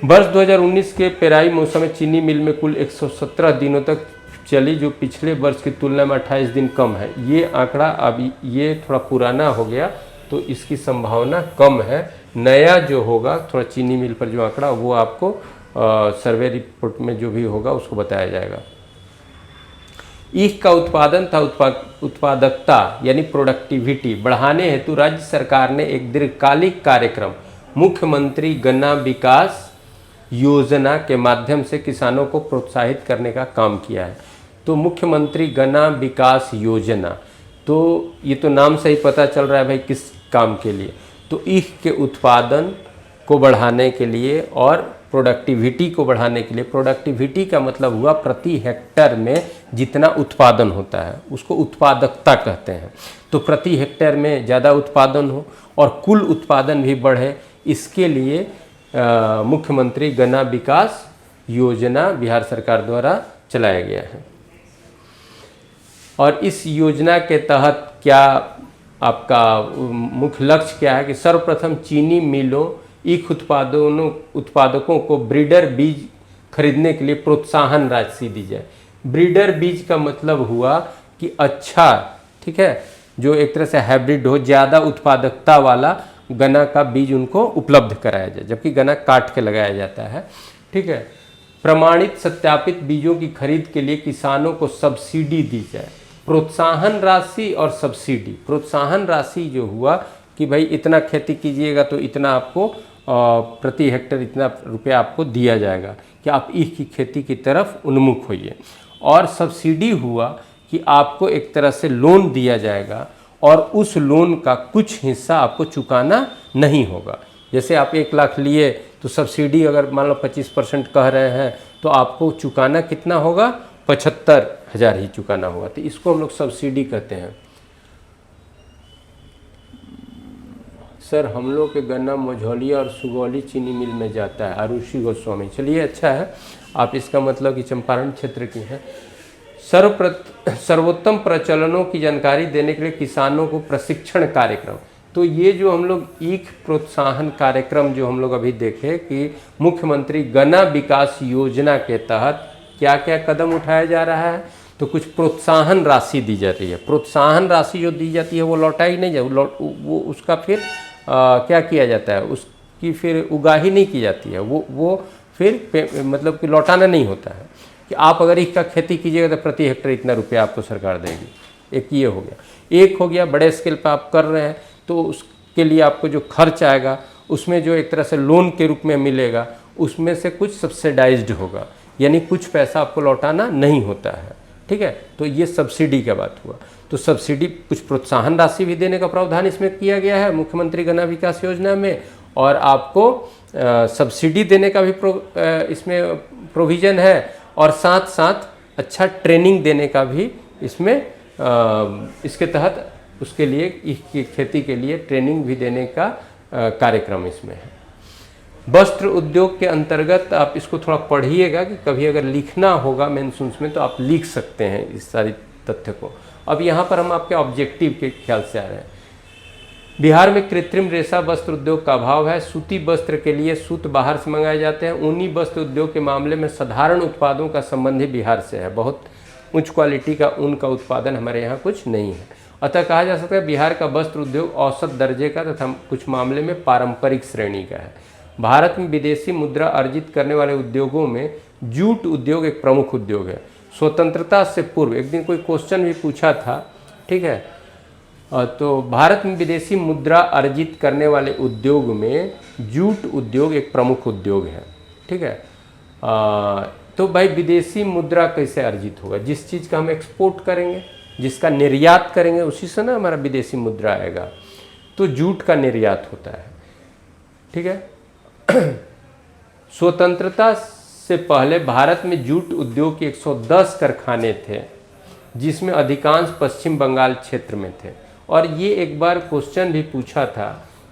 वर्ष 2019 के पेराई मौसम में चीनी मिल में कुल 117 दिनों तक चली, जो पिछले वर्ष की तुलना में 28 दिन कम है। ये आंकड़ा अभी ये थोड़ा पुराना हो गया, तो इसकी संभावना कम है। नया जो होगा थोड़ा चीनी मिल पर जो आंकड़ा, वो आपको सर्वे रिपोर्ट में जो भी होगा उसको बताया जाएगा। ईख का उत्पादन था उत्पादकता यानी प्रोडक्टिविटी बढ़ाने हेतु राज्य सरकार ने एक दीर्घकालिक कार्यक्रम मुख्यमंत्री गन्ना विकास योजना के माध्यम से किसानों को प्रोत्साहित करने का काम किया है। तो मुख्यमंत्री गन्ना विकास योजना, तो ये तो नाम से ही पता चल रहा है भाई किस काम के लिए। तो ईख के उत्पादन को बढ़ाने के लिए और प्रोडक्टिविटी को बढ़ाने के लिए। प्रोडक्टिविटी का मतलब हुआ प्रति हेक्टेयर में जितना उत्पादन होता है उसको उत्पादकता कहते हैं। तो प्रति हेक्टेयर में ज़्यादा उत्पादन हो और कुल उत्पादन भी बढ़े, इसके लिए मुख्यमंत्री गन्ना विकास योजना बिहार सरकार द्वारा चलाया गया है। और इस योजना के तहत क्या आपका मुख्य लक्ष्य क्या है कि सर्वप्रथम चीनी मिलों ईख उत्पादकों को ब्रीडर बीज खरीदने के लिए प्रोत्साहन राशि दी जाए। ब्रीडर बीज का मतलब हुआ कि अच्छा, ठीक है, जो एक तरह से हाइब्रिड हो, ज़्यादा उत्पादकता वाला गन्ना का बीज उनको उपलब्ध कराया जाए, जबकि गन्ना काट के लगाया जाता है। ठीक है, प्रमाणित सत्यापित बीजों की खरीद के लिए किसानों को सब्सिडी दी जाए। प्रोत्साहन राशि और सब्सिडी। प्रोत्साहन राशि जो हुआ कि भाई इतना खेती कीजिएगा तो इतना आपको प्रति हेक्टेयर इतना रुपया आपको दिया जाएगा कि आप ईख की खेती की तरफ उन्मुख होइए। और सब्सिडी हुआ कि आपको एक तरह से लोन दिया जाएगा और उस लोन का कुछ हिस्सा आपको चुकाना नहीं होगा। जैसे आप 1 लाख लिए तो सब्सिडी अगर मान लो 25% कह रहे हैं तो आपको चुकाना कितना होगा, 75,000 ही चुकाना होगा। तो इसको हम लोग सब्सिडी कहते हैं। सर हम लोग के गन्ना मझौलिया और सुगौली चीनी मिल में जाता है, आरुषि गोस्वामी। चलिए अच्छा है, आप इसका मतलब कि चंपारण क्षेत्र की हैं। सर्वोत्तम प्रचलनों की जानकारी देने के लिए किसानों को प्रशिक्षण कार्यक्रम। तो ये जो हम लोग ईख प्रोत्साहन कार्यक्रम जो हम लोग अभी देखे कि मुख्यमंत्री गन्ना विकास योजना के तहत क्या क्या कदम उठाया जा रहा है, तो कुछ प्रोत्साहन राशि दी जाती है। प्रोत्साहन राशि जो दी जाती है वो लौटाई नहीं जाए, वो उसका फिर क्या किया जाता है, उसकी फिर उगाही नहीं की जाती है, वो फिर मतलब कि लौटाना नहीं होता है कि आप अगर ईख का खेती कीजिएगा तो प्रति हेक्टेयर इतना रुपया आपको सरकार देगी। एक ये हो गया। एक हो गया बड़े स्केल पर आप कर रहे हैं तो उसके लिए आपको जो खर्च आएगा उसमें जो एक तरह से लोन के रूप में मिलेगा उसमें से कुछ सब्सिडाइज्ड होगा, यानी कुछ पैसा आपको लौटाना नहीं होता है। ठीक है, तो ये सब्सिडी का बात हुआ। तो सब्सिडी कुछ प्रोत्साहन राशि भी देने का प्रावधान इसमें किया गया है मुख्यमंत्री गन्ना विकास योजना में, और आपको सब्सिडी देने का भी इसमें प्रोविज़न है, और साथ साथ अच्छा ट्रेनिंग देने का भी इसमें इसके तहत उसके लिए इसकी खेती के लिए ट्रेनिंग भी देने का कार्यक्रम इसमें है। वस्त्र उद्योग के अंतर्गत आप इसको थोड़ा पढ़िएगा कि कभी अगर लिखना होगा मेंशंस में तो आप लिख सकते हैं इस सारी तथ्य को। अब यहाँ पर हम आपके ऑब्जेक्टिव के ख्याल से आ रहे हैं। बिहार में कृत्रिम रेशा वस्त्र उद्योग का अभाव है। सूती वस्त्र के लिए सूत बाहर से मंगाए जाते हैं। ऊनी वस्त्र उद्योग के मामले में साधारण उत्पादों का संबंध ही बिहार से है। बहुत उच्च क्वालिटी का ऊन का उत्पादन हमारे यहाँ कुछ नहीं है। अतः कहा जा सकता है बिहार का वस्त्र उद्योग औसत दर्जे का तथा कुछ मामले में पारंपरिक श्रेणी का है। भारत में विदेशी मुद्रा अर्जित करने वाले उद्योगों में जूट उद्योग एक प्रमुख उद्योग है। स्वतंत्रता से पूर्व एक दिन कोई क्वेश्चन भी पूछा था, ठीक है, तो भारत में विदेशी मुद्रा अर्जित करने वाले उद्योग में जूट उद्योग एक प्रमुख उद्योग है। ठीक है, तो भाई विदेशी मुद्रा कैसे अर्जित होगा? जिस चीज़ का हम एक्सपोर्ट करेंगे, जिसका निर्यात करेंगे, उसी से ना हमारा विदेशी मुद्रा आएगा। तो जूट का निर्यात होता है। ठीक है, स्वतंत्रता से पहले भारत में जूट उद्योग के 110 कारखाने थे, जिसमें अधिकांश पश्चिम बंगाल क्षेत्र में थे। और ये एक बार क्वेश्चन भी पूछा था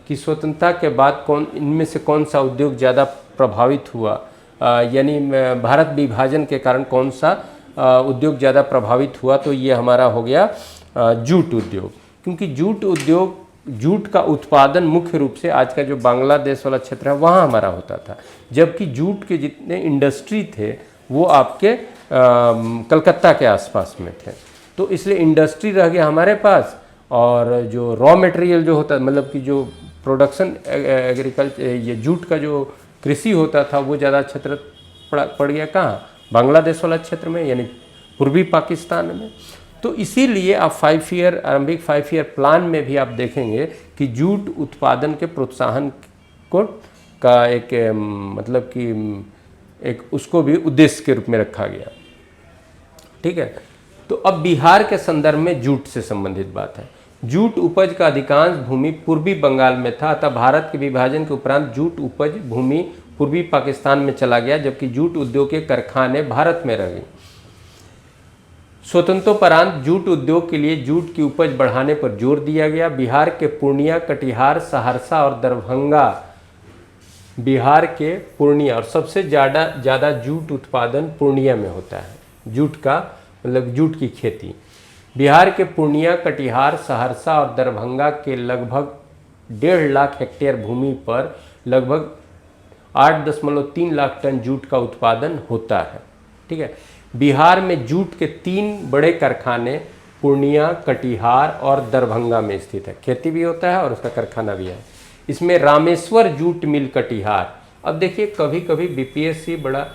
कि स्वतंत्रता के बाद इनमें से कौन सा उद्योग ज़्यादा प्रभावित हुआ, यानी भारत विभाजन के कारण कौन सा उद्योग ज़्यादा प्रभावित हुआ? तो ये हमारा हो गया जूट उद्योग, क्योंकि जूट उद्योग जूट का उत्पादन मुख्य रूप से आज का जो बांग्लादेश वाला क्षेत्र है वहाँ हमारा होता था, जबकि जूट के जितने इंडस्ट्री थे वो आपके कलकत्ता के आसपास में थे। तो इसलिए इंडस्ट्री रह गया हमारे पास, और जो रॉ मटेरियल जो होता मतलब कि जो प्रोडक्शन एग्रीकल्चर ये जूट का जो कृषि होता था वो ज़्यादा क्षेत्र पड़ गया कहाँ, बांग्लादेश वाला क्षेत्र में, यानी पूर्वी पाकिस्तान में। तो इसीलिए आप आरंभिक 5 ईयर प्लान में भी आप देखेंगे कि जूट उत्पादन के प्रोत्साहन को का एक मतलब कि एक उसको भी उद्देश्य के रूप में रखा गया। ठीक है, तो अब बिहार के संदर्भ में जूट से संबंधित बात है। जूट उपज का अधिकांश भूमि पूर्वी बंगाल में था, अतः भारत के विभाजन के उपरांत जूट उपज भूमि पूर्वी पाकिस्तान में चला गया, जबकि जूट उद्योग के कारखाने भारत में रह गए। स्वतंत्रोपरांत जूट उद्योग के लिए जूट की उपज बढ़ाने पर जोर दिया गया। बिहार के पूर्णिया, कटिहार, सहरसा और दरभंगा, बिहार के पूर्णिया, और सबसे ज़्यादा जूट उत्पादन पूर्णिया में होता है। जूट का मतलब जूट की खेती बिहार के पूर्णिया, कटिहार, सहरसा और दरभंगा के लगभग 1.5 लाख हेक्टेयर भूमि पर लगभग 8.3 लाख टन जूट का उत्पादन होता है। ठीक है, बिहार में जूट के 3 बड़े कारखाने पूर्णिया, कटिहार और दरभंगा में स्थित है। खेती भी होता है और उसका कारखाना भी है। इसमें रामेश्वर जूट मिल कटिहार, अब देखिए कभी कभी बीपीएससी बड़ा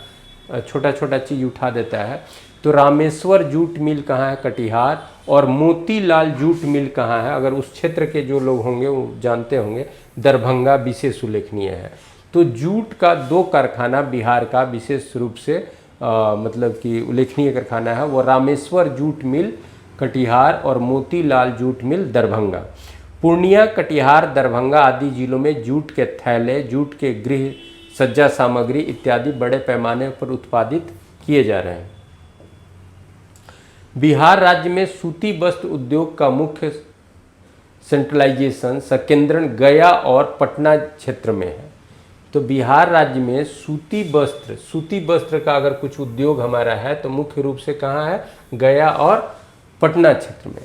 छोटा छोटा चीज़ उठा देता है, तो रामेश्वर जूट मिल कहाँ है, कटिहार, और मोतीलाल जूट मिल कहाँ है, अगर उस क्षेत्र के जो लोग होंगे वो जानते होंगे, दरभंगा विशेष उल्लेखनीय है। तो जूट का 2 कारखाना बिहार का विशेष रूप से मतलब कि उल्लेखनीय कारखाना है, वो रामेश्वर जूट मिल कटिहार और मोतीलाल जूट मिल दरभंगा। पूर्णिया, कटिहार, दरभंगा आदि जिलों में जूट के थैले, जूट के गृह सज्जा सामग्री इत्यादि बड़े पैमाने पर उत्पादित किए जा रहे हैं। बिहार राज्य में सूती वस्त्र उद्योग का मुख्य सेंट्रलाइजेशन संकेंद्रण गया और पटना क्षेत्र में है। तो बिहार राज्य में सूती वस्त्र का अगर कुछ उद्योग हमारा है तो मुख्य रूप से कहाँ है, गया और पटना क्षेत्र में।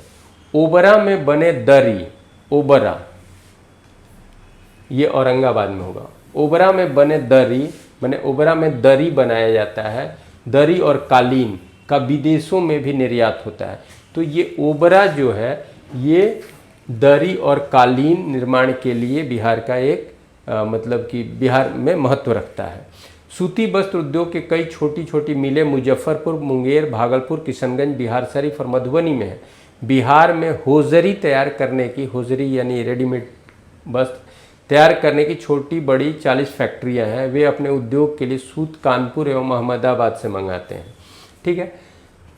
ओबरा में बने दरी, ओबरा ये औरंगाबाद में होगा। ओबरा में बने दरी माने ओबरा में दरी बनाया जाता है। दरी और कालीन का विदेशों में भी निर्यात होता है। तो ये ओबरा जो है ये दरी और कालीन निर्माण के लिए बिहार का एक मतलब कि बिहार में महत्व रखता है। सूती वस्त्र उद्योग के कई छोटी छोटी मिलें मुजफ्फरपुर, मुंगेर, भागलपुर, किशनगंज, बिहार शरीफ और मधुबनी में है। बिहार में होजरी तैयार करने की, होजरी यानी रेडीमेड वस्त्र तैयार करने की छोटी बड़ी 40 फैक्ट्रियां हैं। वे अपने उद्योग के लिए सूत कानपुर एवं अहमदाबाद से मंगाते हैं। ठीक है,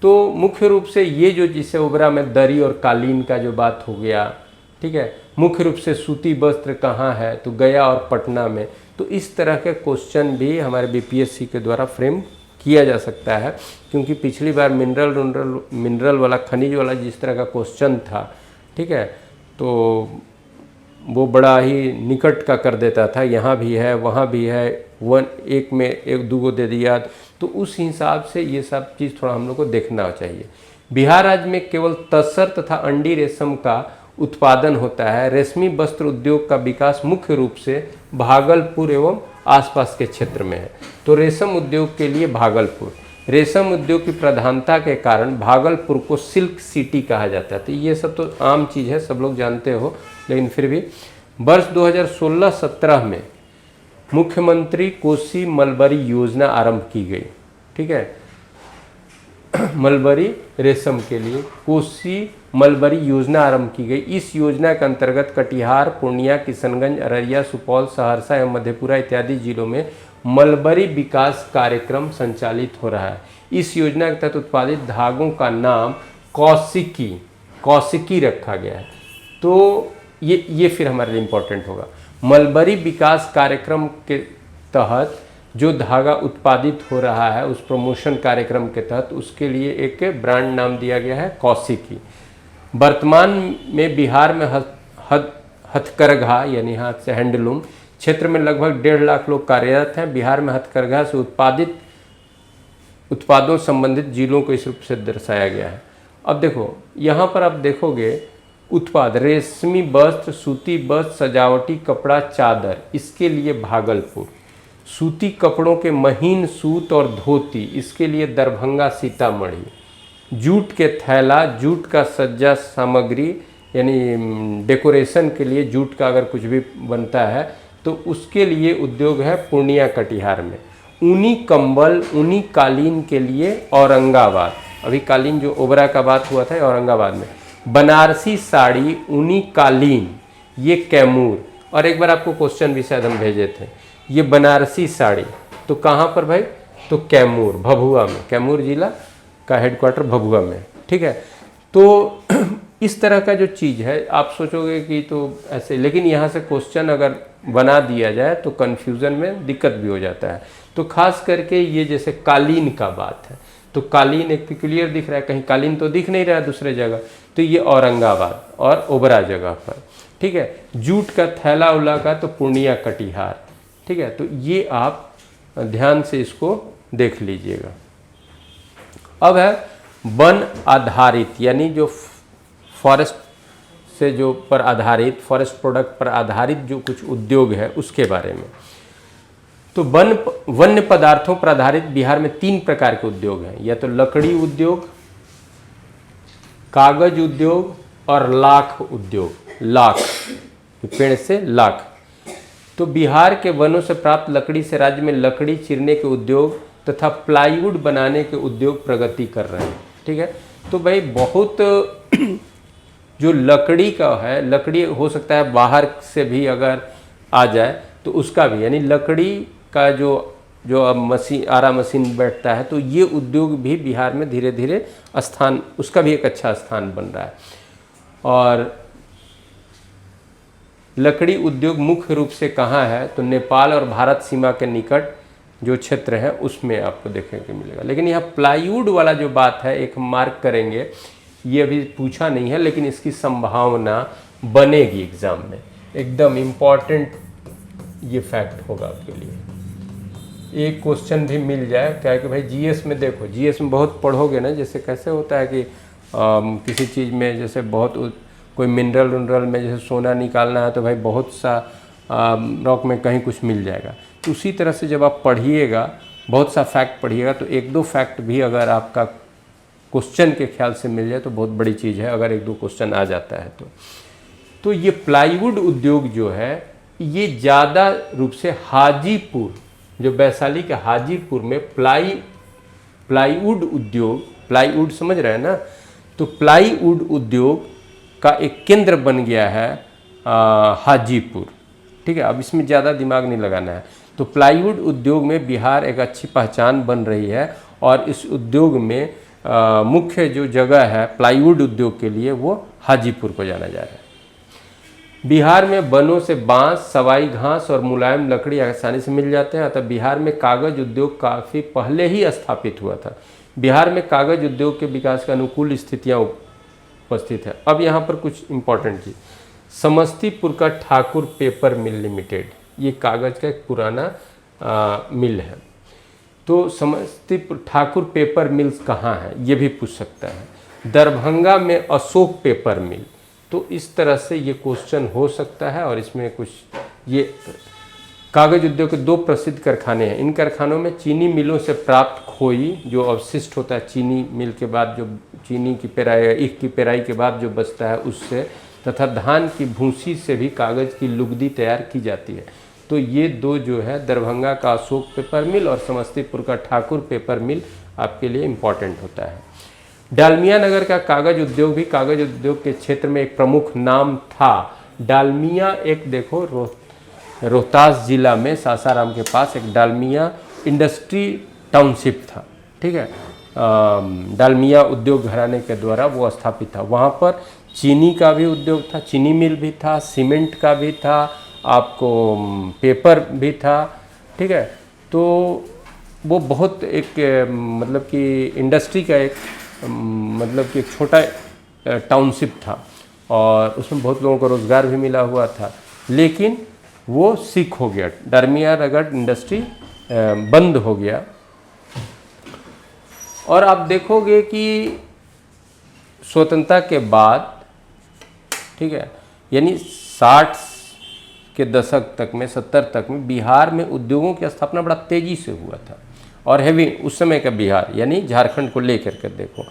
तो मुख्य रूप से ये जो जिसे ओबरा में दरी और कालीन का जो बात हो गया, ठीक है, मुख्य रूप से सूती वस्त्र कहाँ है, तो गया और पटना में। तो इस तरह के क्वेश्चन भी हमारे बीपीएससी के द्वारा फ्रेम किया जा सकता है, क्योंकि पिछली बार मिनरल वाला, खनिज वाला जिस तरह का क्वेश्चन था, ठीक है, तो वो बड़ा ही निकट का कर देता था, यहाँ भी है वहाँ भी है, एक में 1-2 दे दिया। तो उस हिसाब से ये सब चीज़ थोड़ा हम लोग को देखना चाहिए। बिहार राज्य में केवल तसर तथा अंडी रेशम का उत्पादन होता है। रेशमी वस्त्र उद्योग का विकास मुख्य रूप से भागलपुर एवं आसपास के क्षेत्र में है। तो रेशम उद्योग के लिए भागलपुर, रेशम उद्योग की प्रधानता के कारण भागलपुर को सिल्क सिटी कहा जाता है। तो ये सब तो आम चीज़ है, सब लोग जानते हो, लेकिन फिर भी वर्ष 2016-17 में मुख्यमंत्री कोसी मलबरी योजना आरंभ की गई। ठीक है, मलबरी रेशम के लिए कोसी मलबरी योजना आरंभ की गई। इस योजना के अंतर्गत कटिहार, पूर्णिया, किशनगंज, अररिया, सुपौल, सहरसा एवं मधेपुरा इत्यादि जिलों में मलबरी विकास कार्यक्रम संचालित हो रहा है। इस योजना के तहत उत्पादित धागों का नाम कौशिकी रखा गया है। तो ये फिर हमारे लिए इम्पोर्टेंट होगा। मलबरी विकास कार्यक्रम के तहत जो धागा उत्पादित हो रहा है उस प्रमोशन कार्यक्रम के तहत उसके लिए एक ब्रांड नाम दिया गया है कौशिकी। वर्तमान में बिहार में हथकरघा यानी हाथ से हैंडलूम क्षेत्र में लगभग 1.5 लाख लोग कार्यरत हैं। बिहार में हथकरघा से उत्पादित उत्पादों संबंधित जिलों को इस रूप से दर्शाया गया है। अब देखो यहाँ पर आप देखोगे उत्पाद रेशमी वस्त्र, सूती वस्त्र, सजावटी कपड़ा, चादर, इसके लिए भागलपुर। सूती कपड़ों के महीन सूत और धोती, इसके लिए दरभंगा, सीतामढ़ी। जूट के थैला, जूट का सज्जा सामग्री यानी डेकोरेशन के लिए जूट का अगर कुछ भी बनता है तो उसके लिए उद्योग है पूर्णिया, कटिहार में। ऊनी कंबल, ऊनी कालीन के लिए औरंगाबाद, अभी कालीन जो ओबरा का बात हुआ था औरंगाबाद में। बनारसी साड़ी, ऊनी कालीन, ये कैमूर। और एक बार आपको क्वेश्चन भी शायद हम भेजे थे, ये बनारसी साड़ी तो कहाँ पर भाई, तो कैमूर, भभुआ में, कैमूर जिला का हेडक्वार्टर भभुआ में, ठीक है। तो इस तरह का जो चीज़ है आप सोचोगे कि तो ऐसे, लेकिन यहाँ से क्वेश्चन अगर बना दिया जाए तो कन्फ्यूज़न में दिक्कत भी हो जाता है। तो खास करके ये जैसे कालीन का बात है तो कालीन एक पिक्यूलियर दिख रहा है, कहीं कालीन तो दिख नहीं रहा है दूसरे जगह, तो ये औरंगाबाद और ओबरा जगह पर, ठीक है। जूट का थैला उला का तो पूर्णिया, कटिहार, ठीक है। तो ये आप ध्यान से इसको देख लीजिएगा। अब है वन आधारित, यानी जो फॉरेस्ट से जो पर आधारित, फॉरेस्ट प्रोडक्ट पर आधारित जो कुछ उद्योग है उसके बारे में। तो वन्य पदार्थों पर आधारित बिहार में 3 प्रकार के उद्योग हैं, या तो लकड़ी उद्योग, कागज उद्योग और लाख उद्योग। लाख, पेड़ से लाख। तो बिहार के वनों से प्राप्त लकड़ी से राज्य में लकड़ी चीरने के उद्योग तथा प्लाईवुड बनाने के उद्योग प्रगति कर रहे हैं, ठीक है। तो भाई बहुत जो लकड़ी का है, लकड़ी हो सकता है बाहर से भी अगर आ जाए तो उसका भी, यानी लकड़ी का जो अब मशीन, आरा मशीन बैठता है, तो ये उद्योग भी बिहार में धीरे धीरे स्थान, उसका भी एक अच्छा स्थान बन रहा है। और लकड़ी उद्योग मुख्य रूप से कहाँ है, तो नेपाल और भारत सीमा के निकट जो क्षेत्र है उसमें आपको देखने को मिलेगा। लेकिन यहाँ प्लाईवुड वाला जो बात है एक मार्क करेंगे, ये अभी पूछा नहीं है लेकिन इसकी संभावना बनेगी एग्जाम में, एकदम इम्पॉर्टेंट ये फैक्ट होगा आपके लिए। एक क्वेश्चन भी मिल जाए, क्या है कि भाई जीएस में देखो, जीएस में बहुत पढ़ोगे ना, जैसे कैसे होता है कि किसी चीज़ में जैसे बहुत कोई मिनरल विनरल में जैसे सोना निकालना है तो भाई बहुत सा रॉक में कहीं कुछ मिल जाएगा। तो उसी तरह से जब आप पढ़िएगा, बहुत सा फैक्ट पढ़िएगा, तो 1-2 फैक्ट भी अगर आपका क्वेश्चन के ख्याल से मिल जाए तो बहुत बड़ी चीज़ है, अगर 1-2 क्वेश्चन आ जाता है तो ये प्लाईवुड उद्योग जो है ये ज़्यादा रूप से हाजीपुर, जो वैशाली के हाजीपुर में प्लाईवुड उद्योग, प्लाईवुड समझ रहे हैं ना, तो प्लाईवुड उद्योग का एक केंद्र बन गया है हाजीपुर, ठीक है। अब इसमें ज़्यादा दिमाग नहीं लगाना है। तो प्लाईवुड उद्योग में बिहार एक अच्छी पहचान बन रही है और इस उद्योग में मुख्य जो जगह है प्लाईवुड उद्योग के लिए वो हाजीपुर को जाना जा रहा है। बिहार में वनों से बांस, सवाई घास और मुलायम लकड़ी आसानी से मिल जाते हैं, अतः बिहार में कागज उद्योग काफ़ी पहले ही स्थापित हुआ था। बिहार में कागज उद्योग के विकास के अनुकूल स्थितियाँ उपस्थित है। अब यहाँ पर कुछ इम्पोर्टेंट चीज़, समस्तीपुर का ठाकुर पेपर मिल लिमिटेड, ये कागज़ का एक पुराना मिल है। तो समस्तीपुर ठाकुर पेपर मिल्स कहाँ है ये भी पूछ सकता है। दरभंगा में अशोक पेपर मिल, तो इस तरह से ये क्वेश्चन हो सकता है। और इसमें कुछ ये कागज उद्योग के 2 प्रसिद्ध कारखाने हैं। इन कारखानों में चीनी मिलों से प्राप्त खोई, जो अवशिष्ट होता है चीनी मिल के बाद, जो चीनी की पेराई, ईख की पेराई के बाद जो बचता है उससे, तथा धान की भूसी से भी कागज़ की लुगदी तैयार की जाती है। तो ये 2 जो है, दरभंगा का अशोक पेपर मिल और समस्तीपुर का ठाकुर पेपर मिल आपके लिए इम्पॉर्टेंट होता है। डालमिया नगर का कागज उद्योग भी कागज उद्योग के क्षेत्र में एक प्रमुख नाम था। डालमिया एक देखो रोहतास जिला में सासाराम के पास एक डालमिया इंडस्ट्री टाउनशिप था, ठीक है। डालमिया उद्योग घराने के द्वारा वो स्थापित था। वहाँ पर चीनी का भी उद्योग था, चीनी मिल भी था, सीमेंट का भी था, आपको पेपर भी था, ठीक है। तो वो बहुत एक मतलब कि इंडस्ट्री का एक मतलब कि एक छोटा टाउनशिप था और उसमें बहुत लोगों को रोज़गार भी मिला हुआ था, लेकिन वो सीख हो गया, डालमिया नगर इंडस्ट्री बंद हो गया। और आप देखोगे कि स्वतंत्रता के बाद ठीक है। यानी 60 के दशक तक में, 70 तक में बिहार में उद्योगों की स्थापना बड़ा तेज़ी से हुआ था। और हैवी उस समय का बिहार यानी झारखंड को लेकर के देखो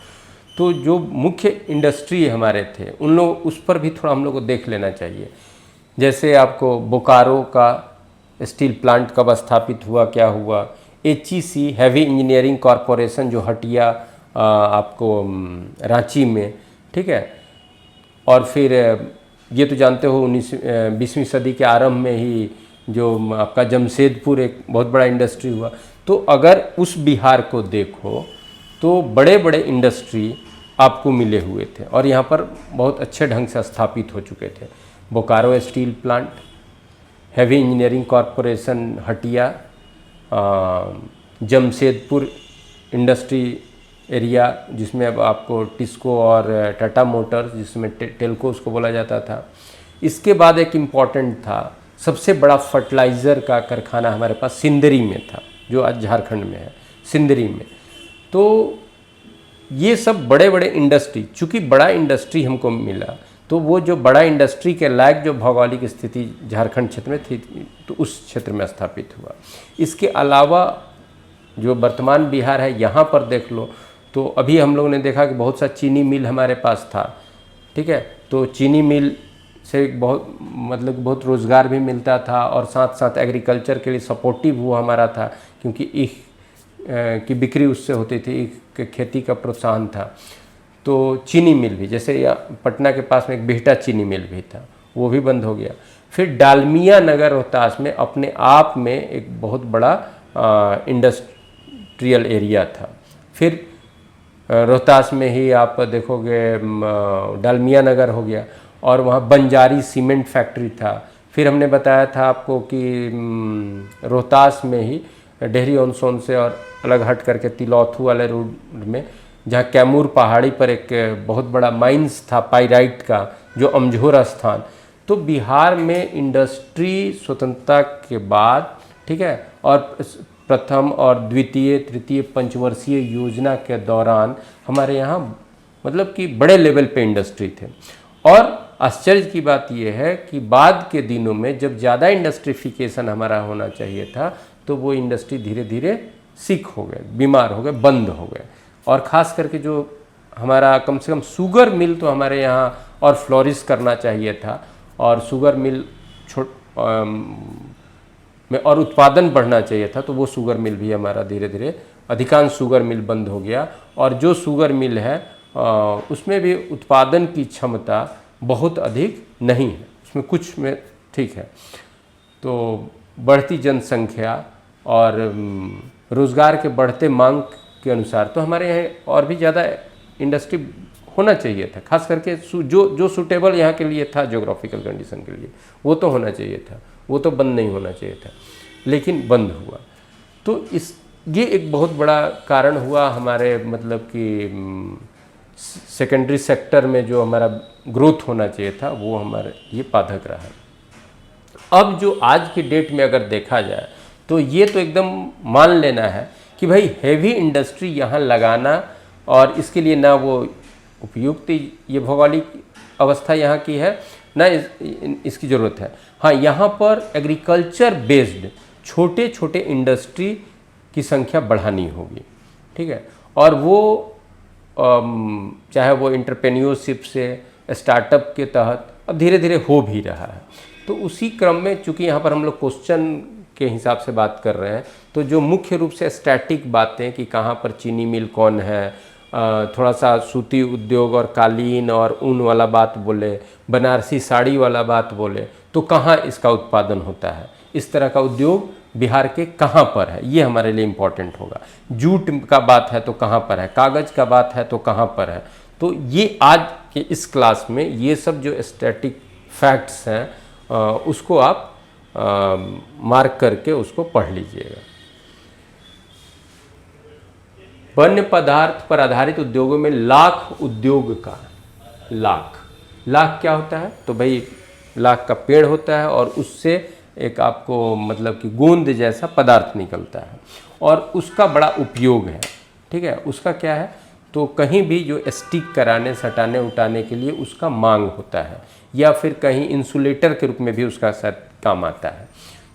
तो जो मुख्य इंडस्ट्री हमारे थे उन लोग, उस पर भी थोड़ा हम लोग को देख लेना चाहिए। जैसे आपको बोकारो का स्टील प्लांट कब स्थापित हुआ, क्या हुआ। HEC हैवी इंजीनियरिंग कॉरपोरेशन जो हटिया आपको रांची में, ठीक है। और फिर ये तो जानते हो 20वीं सदी के आरंभ में ही जो आपका जमशेदपुर एक बहुत बड़ा इंडस्ट्री हुआ। तो अगर उस बिहार को देखो तो बड़े बड़े इंडस्ट्री आपको मिले हुए थे और यहाँ पर बहुत अच्छे ढंग से स्थापित हो चुके थे। Bokaro steel plant, heavy engineering corporation Hatia, Jamshedpur industry area जिसमें अब आपको टिस्को और टाटा मोटर्स जिसमें टेल्को उसको बोला जाता था। इसके बाद एक इम्पॉर्टेंट था, सबसे बड़ा फर्टिलाइज़र का कारखाना हमारे पास सिंदरी में था, जो आज झारखंड में है, सिंदरी में। तो ये सब बड़े बड़े इंडस्ट्री, चूँकि बड़ा इंडस्ट्री हमको मिला तो वो जो बड़ा इंडस्ट्री के लायक जो भौगोलिक स्थिति झारखंड क्षेत्र में थी तो उस क्षेत्र में स्थापित हुआ। इसके अलावा जो वर्तमान बिहार है यहाँ पर देख लो तो अभी हम लोगों ने देखा कि बहुत सा चीनी मिल हमारे पास था, ठीक है। तो चीनी मिल से बहुत बहुत रोज़गार भी मिलता था और साथ साथ एग्रीकल्चर के लिए सपोर्टिव हुआ हमारा था, क्योंकि ईख की बिक्री उससे होती थी, ईख के खेती का प्रोत्साहन था। तो चीनी मिल भी, जैसे यहाँ पटना के पास में एक बिहटा चीनी मिल भी था, वो भी बंद हो गया। फिर डालमिया नगर रोहतास में अपने आप में एक बहुत बड़ा इंडस्ट्रियल एरिया था। फिर रोहतास में ही आप देखोगे डालमिया नगर हो गया और वहाँ बंजारी सीमेंट फैक्ट्री था। फिर हमने बताया था आपको कि रोहतास में ही डेहरी ऑन सोन से और अलग हट करके तिलौथू वाले रोड में जहाँ कैमूर पहाड़ी पर एक बहुत बड़ा माइंस था पाइराइट का, जो अमझोर स्थान। तो बिहार में इंडस्ट्री स्वतंत्रता के बाद, ठीक है, और प्रथम और द्वितीय तृतीय पंचवर्षीय योजना के दौरान हमारे यहाँ कि बड़े लेवल पे इंडस्ट्री थे। और आश्चर्य की बात यह है कि बाद के दिनों में जब ज़्यादा इंडस्ट्रीफिकेशन हमारा होना चाहिए था तो वो इंडस्ट्री धीरे धीरे सिक हो गए, बीमार हो गए, बंद हो गए। और ख़ास करके जो हमारा कम से कम शुगर मिल तो हमारे यहाँ और फ्लोरिश करना चाहिए था, और शुगर मिल में और उत्पादन बढ़ना चाहिए था, तो वो शुगर मिल भी हमारा धीरे धीरे, अधिकांश शुगर मिल बंद हो गया। और जो शुगर मिल है उसमें भी उत्पादन की क्षमता बहुत अधिक नहीं है, उसमें कुछ में ठीक है। तो बढ़ती जनसंख्या और रोज़गार के बढ़ते मांग के अनुसार तो हमारे यहाँ और भी ज़्यादा इंडस्ट्री होना चाहिए था, खास करके जो सूटेबल यहाँ के लिए था ज्योग्राफिकल कंडीशन के लिए, वो तो होना चाहिए था, वो तो बंद नहीं होना चाहिए था, लेकिन बंद हुआ। तो ये एक बहुत बड़ा कारण हुआ हमारे कि सेकेंडरी सेक्टर में जो हमारा ग्रोथ होना चाहिए था वो हमारे ये बाधक रहा। अब जो आज की डेट में अगर देखा जाए तो ये तो एकदम मान लेना है कि भाई हैवी इंडस्ट्री यहाँ लगाना, और इसके लिए ना वो उपयुक्त ये भौगोलिक अवस्था यहाँ की है, ना इसकी ज़रूरत है। हाँ, यहाँ पर एग्रीकल्चर बेस्ड छोटे छोटे इंडस्ट्री की संख्या बढ़ानी होगी, ठीक है। और वो चाहे वो एंटरप्रेन्योरशिप से, स्टार्टअप के तहत अब धीरे धीरे हो भी रहा है। तो उसी क्रम में चूँकि यहाँ पर हम लोग क्वेश्चन के हिसाब से बात कर रहे हैं, तो जो मुख्य रूप से स्टैटिक बातें कि कहाँ पर चीनी मिल कौन है, थोड़ा सा सूती उद्योग और कालीन और ऊन वाला बात बोले, बनारसी साड़ी वाला बात बोले, तो कहाँ इसका उत्पादन होता है, इस तरह का उद्योग बिहार के कहाँ पर है, ये हमारे लिए इम्पॉर्टेंट होगा। जूट का बात है तो कहाँ पर है, कागज़ का बात है तो कहाँ पर है। तो ये आज के इस क्लास में ये सब जो स्टैटिक फैक्ट्स हैं उसको आप मार्क करके उसको पढ़ लीजिएगा। वन्य पदार्थ पर आधारित उद्योगों में लाख उद्योग का लाख क्या होता है, तो भाई लाख का पेड़ होता है और उससे एक आपको कि गोंद जैसा पदार्थ निकलता है और उसका बड़ा उपयोग है, ठीक है। उसका क्या है तो कहीं भी जो स्टिक कराने सटाने उटाने के लिए उसका मांग होता है, या फिर कहीं इंसुलेटर के रूप में भी उसका शायद काम आता है,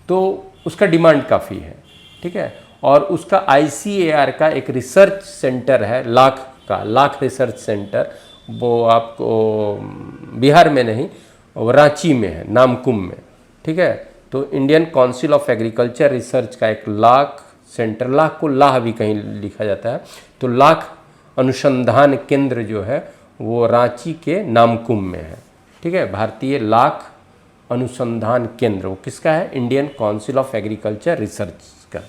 तो उसका डिमांड काफ़ी है। ठीक है, और उसका ICAR का एक रिसर्च सेंटर है, लाख रिसर्च सेंटर, वो आपको बिहार में नहीं, वो रांची में है, नामकुम में। ठीक है, तो Indian council of agriculture research का एक लाख सेंटर, लाख को लाह भी कहीं लिखा जाता है, तो लाख अनुसंधान केंद्र जो है वो रांची के नामकुम में है। ठीक है, भारतीय लाख अनुसंधान केंद्र, वो किसका है? Indian council of agriculture research का।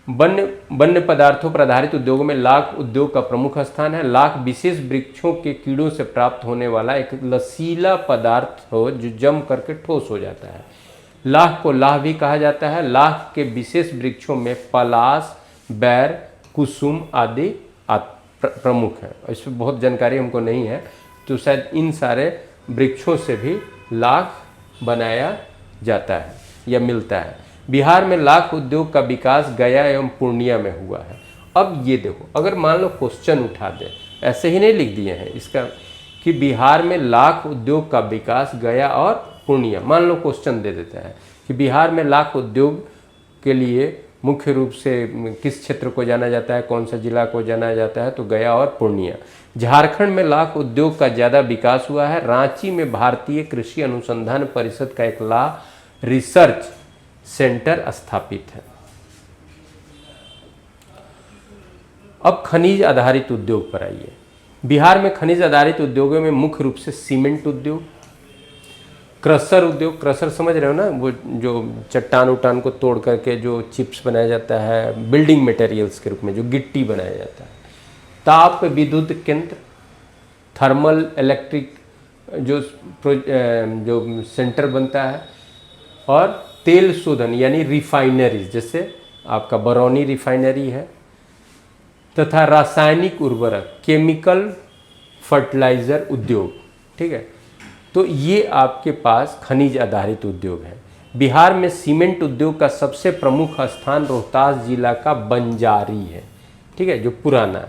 वन्य पदार्थों पर आधारित उद्योगों में लाख उद्योग का प्रमुख स्थान है। लाख विशेष वृक्षों के कीड़ों से प्राप्त होने वाला एक लसीला पदार्थ हो जो जम करके ठोस हो जाता है। लाख को लाह भी कहा जाता है। लाख के विशेष वृक्षों में पलाश, बैर, कुसुम आदि प्रमुख है। इस पर बहुत जानकारी हमको नहीं है, तो शायद इन सारे वृक्षों से भी लाख बनाया जाता है या मिलता है। बिहार में लाख उद्योग का विकास गया एवं पूर्णिया में हुआ है। अब ये देखो, अगर मान लो क्वेश्चन उठा दे, ऐसे ही नहीं लिख दिए हैं इसका कि बिहार में लाख उद्योग का विकास गया और पूर्णिया, मान लो क्वेश्चन दे देता है कि बिहार में लाख उद्योग के लिए मुख्य रूप से किस क्षेत्र को जाना जाता है, कौन सा जिला को जाना जाता है, तो गया और पूर्णिया। झारखंड में लाख उद्योग का ज़्यादा विकास हुआ है। रांची में भारतीय कृषि अनुसंधान परिषद का एक लाख रिसर्च सेंटर स्थापित है। अब खनिज आधारित उद्योग पर आइए। बिहार में खनिज आधारित उद्योगों में मुख्य रूप से सीमेंट उद्योग, क्रशर उद्योग, क्रशर समझ रहे हो ना, वो जो चट्टान उट्टान को तोड़ करके जो चिप्स बनाया जाता है, बिल्डिंग मटेरियल्स के रूप में जो गिट्टी बनाया जाता है। ताप विद्युत केंद्र, थर्मल इलेक्ट्रिक जो सेंटर बनता है, और तेल शोधन यानी रिफाइनरीज, जैसे आपका बरौनी रिफाइनरी है, तथा रासायनिक उर्वरक केमिकल फर्टिलाइजर उद्योग। ठीक है, तो ये आपके पास खनिज आधारित उद्योग है। बिहार में सीमेंट उद्योग का सबसे प्रमुख स्थान रोहतास जिला का बंजारी है। ठीक है, जो पुराना है,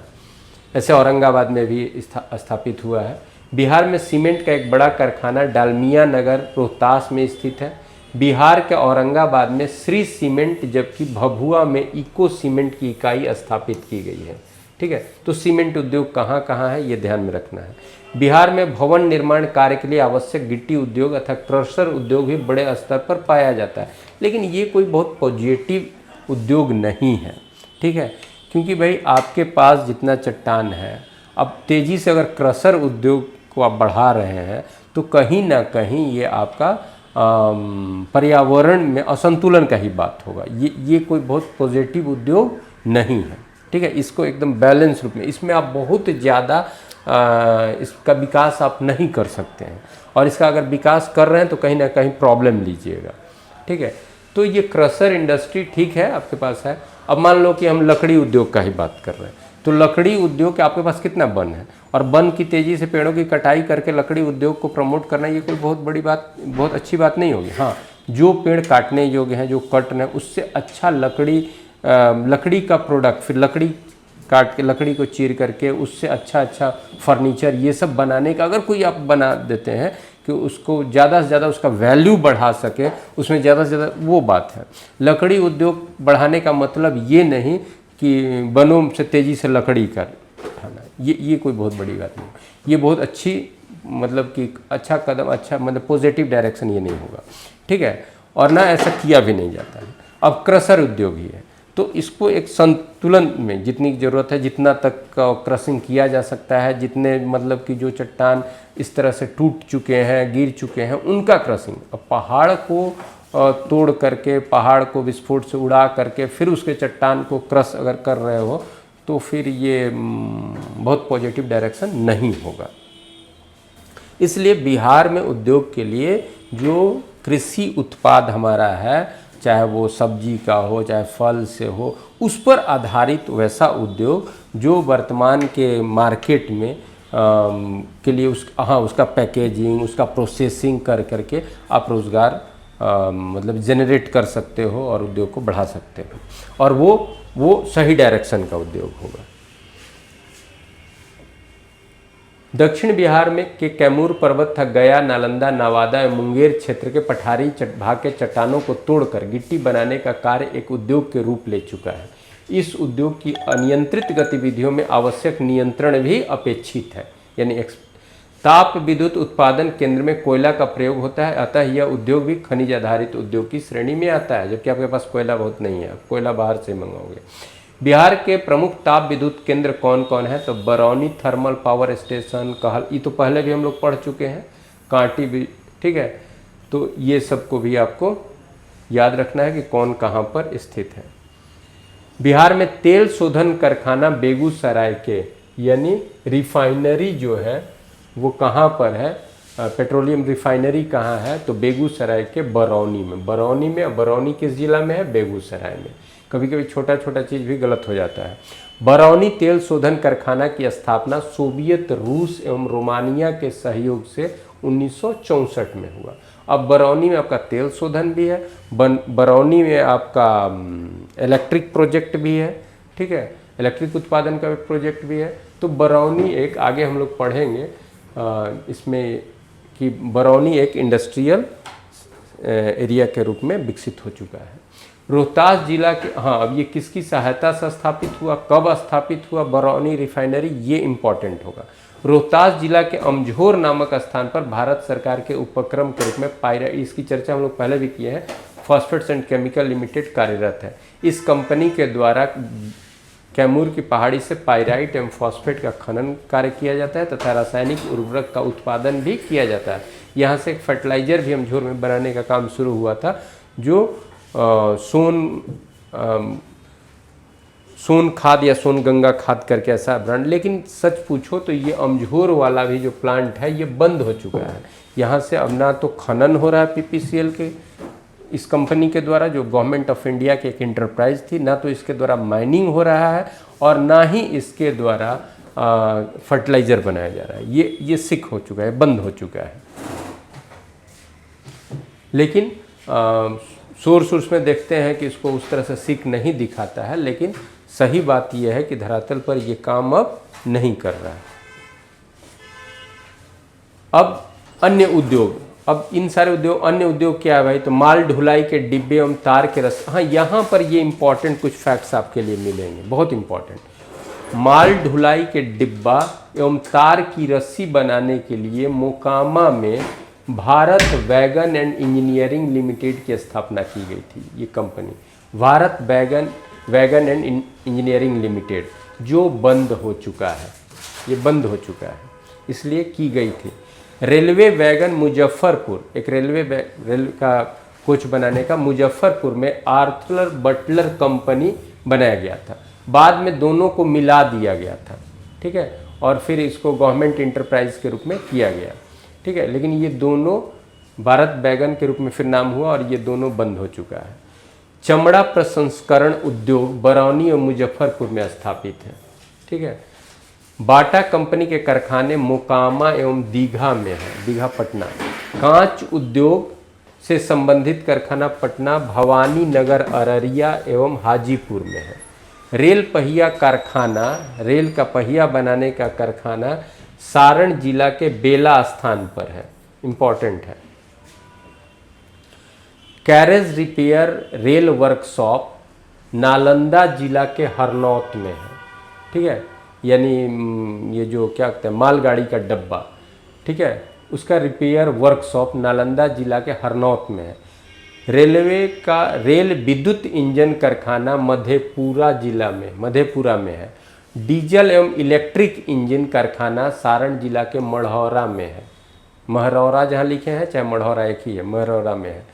ऐसे औरंगाबाद में भी स्थापित हुआ है। बिहार में सीमेंट का एक बड़ा कारखाना डालमिया नगर रोहतास में स्थित है। बिहार के औरंगाबाद में श्री सीमेंट, जबकि भभुआ में इको सीमेंट की इकाई स्थापित की गई है। ठीक है, तो सीमेंट उद्योग कहाँ कहाँ है ये ध्यान में रखना है। बिहार में भवन निर्माण कार्य के लिए आवश्यक गिट्टी उद्योग अर्थात क्रशर उद्योग भी बड़े स्तर पर पाया जाता है, लेकिन ये कोई बहुत पॉजिटिव उद्योग नहीं है। ठीक है, क्योंकि भाई आपके पास जितना चट्टान है, अब तेज़ी से अगर क्रशर उद्योग को आप बढ़ा रहे हैं तो कहीं ना कहीं ये आपका पर्यावरण में असंतुलन का ही बात होगा। ये कोई बहुत पॉजिटिव उद्योग नहीं है। ठीक है, इसको एकदम बैलेंस रूप में, इसमें आप बहुत ज़्यादा इसका विकास आप नहीं कर सकते हैं, और इसका अगर विकास कर रहे हैं तो कहीं ना कहीं प्रॉब्लम लीजिएगा। ठीक है, तो ये क्रशर इंडस्ट्री ठीक है आपके पास है। अब मान लो कि हम लकड़ी उद्योग का ही बात कर रहे हैं, तो लकड़ी उद्योग के आपके पास कितना वन है, और वन की तेज़ी से पेड़ों की कटाई करके लकड़ी उद्योग को प्रमोट करना ये कोई बहुत बड़ी बात, बहुत अच्छी बात नहीं होगी। हाँ, जो पेड़ काटने योग्य हैं, जो कट रहे हैं, उससे अच्छा लकड़ी का प्रोडक्ट, फिर लकड़ी काट के, लकड़ी को चीर करके उससे अच्छा फर्नीचर, ये सब बनाने का अगर कोई आप बना देते हैं कि उसको ज़्यादा से ज़्यादा उसका वैल्यू बढ़ा सके, उसमें ज़्यादा से ज़्यादा, वो बात है। लकड़ी उद्योग बढ़ाने का मतलब ये नहीं कि वनों से तेज़ी से लकड़ी का उठाना, ये कोई बहुत बड़ी बात नहीं। ये बहुत अच्छी, मतलब कि अच्छा कदम, अच्छा मतलब पॉजिटिव डायरेक्शन ये नहीं होगा। ठीक है, और ना ऐसा किया भी नहीं जाता है। अब क्रशर उद्योग ही है, तो इसको एक संतुलन में जितनी ज़रूरत है, जितना तक क्रशिंग किया जा सकता है, जितने मतलब कि जो चट्टान इस तरह से टूट चुके हैं, गिर चुके हैं, उनका क्रशिंग। अब पहाड़ को तोड़ करके, पहाड़ को विस्फोट से उड़ा करके फिर उसके चट्टान को क्रश अगर कर रहे हो तो फिर ये बहुत पॉजिटिव डायरेक्शन नहीं होगा। इसलिए बिहार में उद्योग के लिए जो कृषि उत्पाद हमारा है, चाहे वो सब्जी का हो, चाहे फल से हो, उस पर आधारित वैसा उद्योग जो वर्तमान के मार्केट में के लिए उसका पैकेजिंग, उसका प्रोसेसिंग कर करके आप रोज़गार मतलब जनरेट कर सकते हो और उद्योग को बढ़ा सकते हो, और वो सही डायरेक्शन का उद्योग होगा। दक्षिण बिहार में के कैमूर पर्वत था गया, नालंदा, नवादा एवं मुंगेर क्षेत्र के पठारी भाग के चट्टानों को तोड़कर गिट्टी बनाने का कार्य एक उद्योग के रूप ले चुका है। इस उद्योग की अनियंत्रित गतिविधियों में आवश्यक नियंत्रण भी अपेक्षित है। यानी ताप विद्युत उत्पादन केंद्र में कोयला का प्रयोग होता है, अतः यह उद्योग भी खनिज आधारित उद्योग की श्रेणी में आता है, जबकि आपके पास कोयला बहुत नहीं है, कोयला बाहर से मंगाओगे। बिहार के प्रमुख ताप विद्युत केंद्र कौन कौन है? तो बरौनी थर्मल पावर स्टेशन, कहल, ये तो पहले भी हम लोग पढ़ चुके हैं, कांटी भी, ठीक है। तो ये सबको भी आपको याद रखना है कि कौन कहाँ पर स्थित है। बिहार में तेल शोधन कारखाना बेगूसराय के, यानी रिफाइनरी जो है वो कहाँ पर है, पेट्रोलियम रिफाइनरी कहाँ है? तो बेगूसराय के बरौनी में। बरौनी किस जिला में है? बेगूसराय में। कभी कभी छोटा छोटा चीज़ भी गलत हो जाता है। बरौनी तेल शोधन कारखाना की स्थापना सोवियत रूस एवं रोमानिया के सहयोग से 1964 में हुआ। अब बरौनी में आपका तेल शोधन भी है, बरौनी में आपका इलेक्ट्रिक प्रोजेक्ट भी है, ठीक है, इलेक्ट्रिक उत्पादन का प्रोजेक्ट भी है। तो बरौनी एक, आगे हम लोग पढ़ेंगे इसमें कि बरौनी एक इंडस्ट्रियल एरिया के रूप में विकसित हो चुका है। रोहतास जिला के, हाँ, अब ये किसकी सहायता से स्थापित हुआ, कब स्थापित हुआ बरौनी रिफाइनरी, ये इम्पॉर्टेंट होगा। रोहतास जिला के अमझोर नामक स्थान पर भारत सरकार के उपक्रम के रूप में पायराइट, इसकी चर्चा हम लोग पहले भी किए हैं, फॉस्फेट्स एंड केमिकल लिमिटेड कार्यरत है। इस कंपनी के द्वारा कैमूर की पहाड़ी से पायराइट एवं फॉस्फेट का खनन कार्य किया जाता है तथा रासायनिक उर्वरक का उत्पादन भी किया जाता है। यहाँ से एक फर्टिलाइजर भी अमझोर में बनाने का काम शुरू हुआ था, जो सोन खाद या सोन गंगा खाद करके ऐसा ब्रांड। लेकिन सच पूछो तो ये अमझोर वाला भी जो प्लांट है ये बंद हो चुका है। यहाँ से अब ना तो खनन हो रहा है पीपीसीएल के, इस कंपनी के द्वारा, जो गवर्नमेंट ऑफ इंडिया की एक इंटरप्राइज थी, ना तो इसके द्वारा माइनिंग हो रहा है और ना ही इसके द्वारा फर्टिलाइजर बनाया जा रहा है। ये सिक हो चुका है, बंद हो चुका है। लेकिन सोर्स में देखते हैं कि इसको उस तरह से सिक नहीं दिखाता है, लेकिन सही बात यह है कि धरातल पर ये काम अब नहीं कर रहा है। अब अन्य उद्योग, अब इन सारे उद्योग, अन्य उद्योग क्या है भाई? तो माल ढुलाई के डिब्बे एवं तार के रस, हाँ, यहाँ पर ये इंपॉर्टेंट कुछ फैक्ट्स आपके लिए मिलेंगे, बहुत इंपॉर्टेंट। माल ढुलाई के डिब्बा एवं तार की रस्सी बनाने के लिए मोकामा में Bharat wagon and engineering limited की स्थापना की गई थी। ये company Bharat wagon and engineering limited, जो बंद हो चुका है, ये बंद हो चुका है, इसलिए की गई थी। रेलवे वैगन मुजफ्फरपुर, एक रेल का कोच बनाने का मुजफ्फरपुर में आर्थर बटलर कंपनी बनाया गया था। बाद में दोनों को मिला दिया गया था, ठीक है, और फिर इसको गवर्नमेंट इंटरप्राइज के रूप में किया गया, ठीक है। लेकिन ये दोनों भारत वैगन के रूप में फिर नाम हुआ और ये दोनों बंद हो चुका है। चमड़ा प्रसंस्करण उद्योग बरौनी और मुजफ्फरपुर में स्थापित है, ठीक है। बाटा कंपनी के कारखाने मोकामा एवं दीघा में है, दीघा पटना। कांच उद्योग से संबंधित कारखाना पटना, भवानी नगर, अररिया एवं हाजीपुर में है। रेल पहिया कारखाना, रेल का पहिया बनाने का कारखाना सारण जिला के बेला स्थान पर है, इंपॉर्टेंट है। Carriage repair rail workshop Nalanda जिला के हरनौत में है, ठीक है, यानी ये जो क्या कहते हैं मालगाड़ी का डब्बा, ठीक है, उसका रिपेयर वर्कशॉप नालंदा जिला के हरनौत में है। रेलवे का रेल विद्युत इंजन कारखाना मधेपुरा जिला में, मधेपुरा में है। डीजल एवं इलेक्ट्रिक इंजन कारखाना सारण जिला के मढ़ौरा में है। महरौरा जहाँ लिखे हैं, चाहे मढ़ौरा एक ही है, महरौरा में है।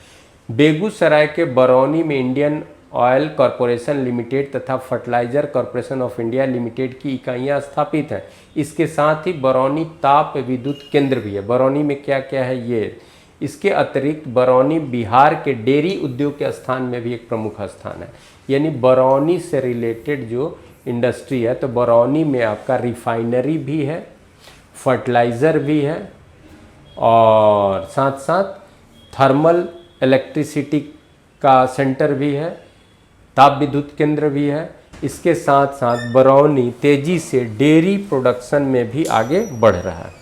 बेगूसराय के बरौनी में इंडियन ऑयल कॉरपोरेशन लिमिटेड तथा fertilizer corporation of India limited की इकाइयां स्थापित हैं। इसके साथ ही बरौनी ताप विद्युत केंद्र भी है। बरौनी में क्या क्या है ये, इसके अतिरिक्त बरौनी बिहार के डेयरी उद्योग के स्थान में भी एक प्रमुख स्थान है। यानी बरौनी से रिलेटेड जो इंडस्ट्री है, तो बरौनी में आपका रिफाइनरी भी है, फर्टिलाइज़र भी है और साथ साथ थर्मल इलेक्ट्रिसिटी का सेंटर भी है, ताप विद्युत केंद्र भी है। इसके साथ साथ बरौनी तेजी से डेयरी प्रोडक्शन में भी आगे बढ़ रहा है।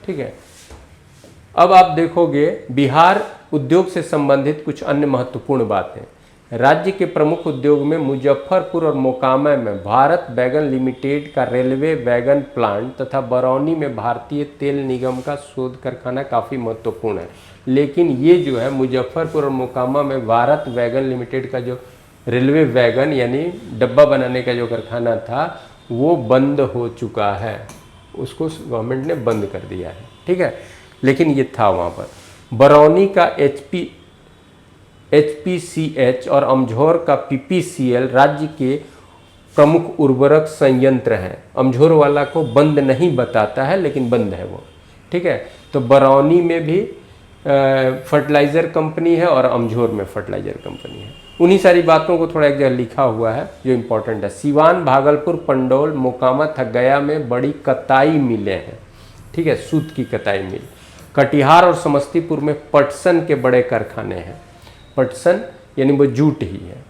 ठीक है, अब आप देखोगे बिहार उद्योग से संबंधित कुछ अन्य महत्वपूर्ण बातें। राज्य के प्रमुख उद्योग में मुजफ्फरपुर और मोकामा में भारत वैगन लिमिटेड का रेलवे वैगन प्लांट तथा बरौनी में भारतीय तेल निगम का शोध कारखाना काफ़ी महत्वपूर्ण है। लेकिन ये जो है मुजफ्फरपुर और मोकामा में भारत वैगन लिमिटेड का जो रेलवे वैगन यानी डब्बा बनाने का जो कारखाना था वो बंद हो चुका है, उसको गवर्नमेंट ने बंद कर दिया है। ठीक है, लेकिन ये था वहाँ पर। बरौनी का HPCH और अमझौर का PPCL राज्य के प्रमुख उर्वरक संयंत्र हैं। अमझौर वाला को बंद नहीं बताता है लेकिन बंद है वो। ठीक है, तो बरौनी में भी फर्टिलाइज़र कंपनी है और अमझौर में फर्टिलाइज़र कंपनी है। उन्हीं सारी बातों को थोड़ा एक जगह लिखा हुआ है जो इम्पोर्टेंट है। सिवान, भागलपुर, पंडौल, मोकामा तथा गया में बड़ी कताई मिलें हैं। ठीक है, सूत की कताई मिल। कटिहार और समस्तीपुर में पटसन के बड़े कारखाने हैं। पटसन यानी वो जूट ही है।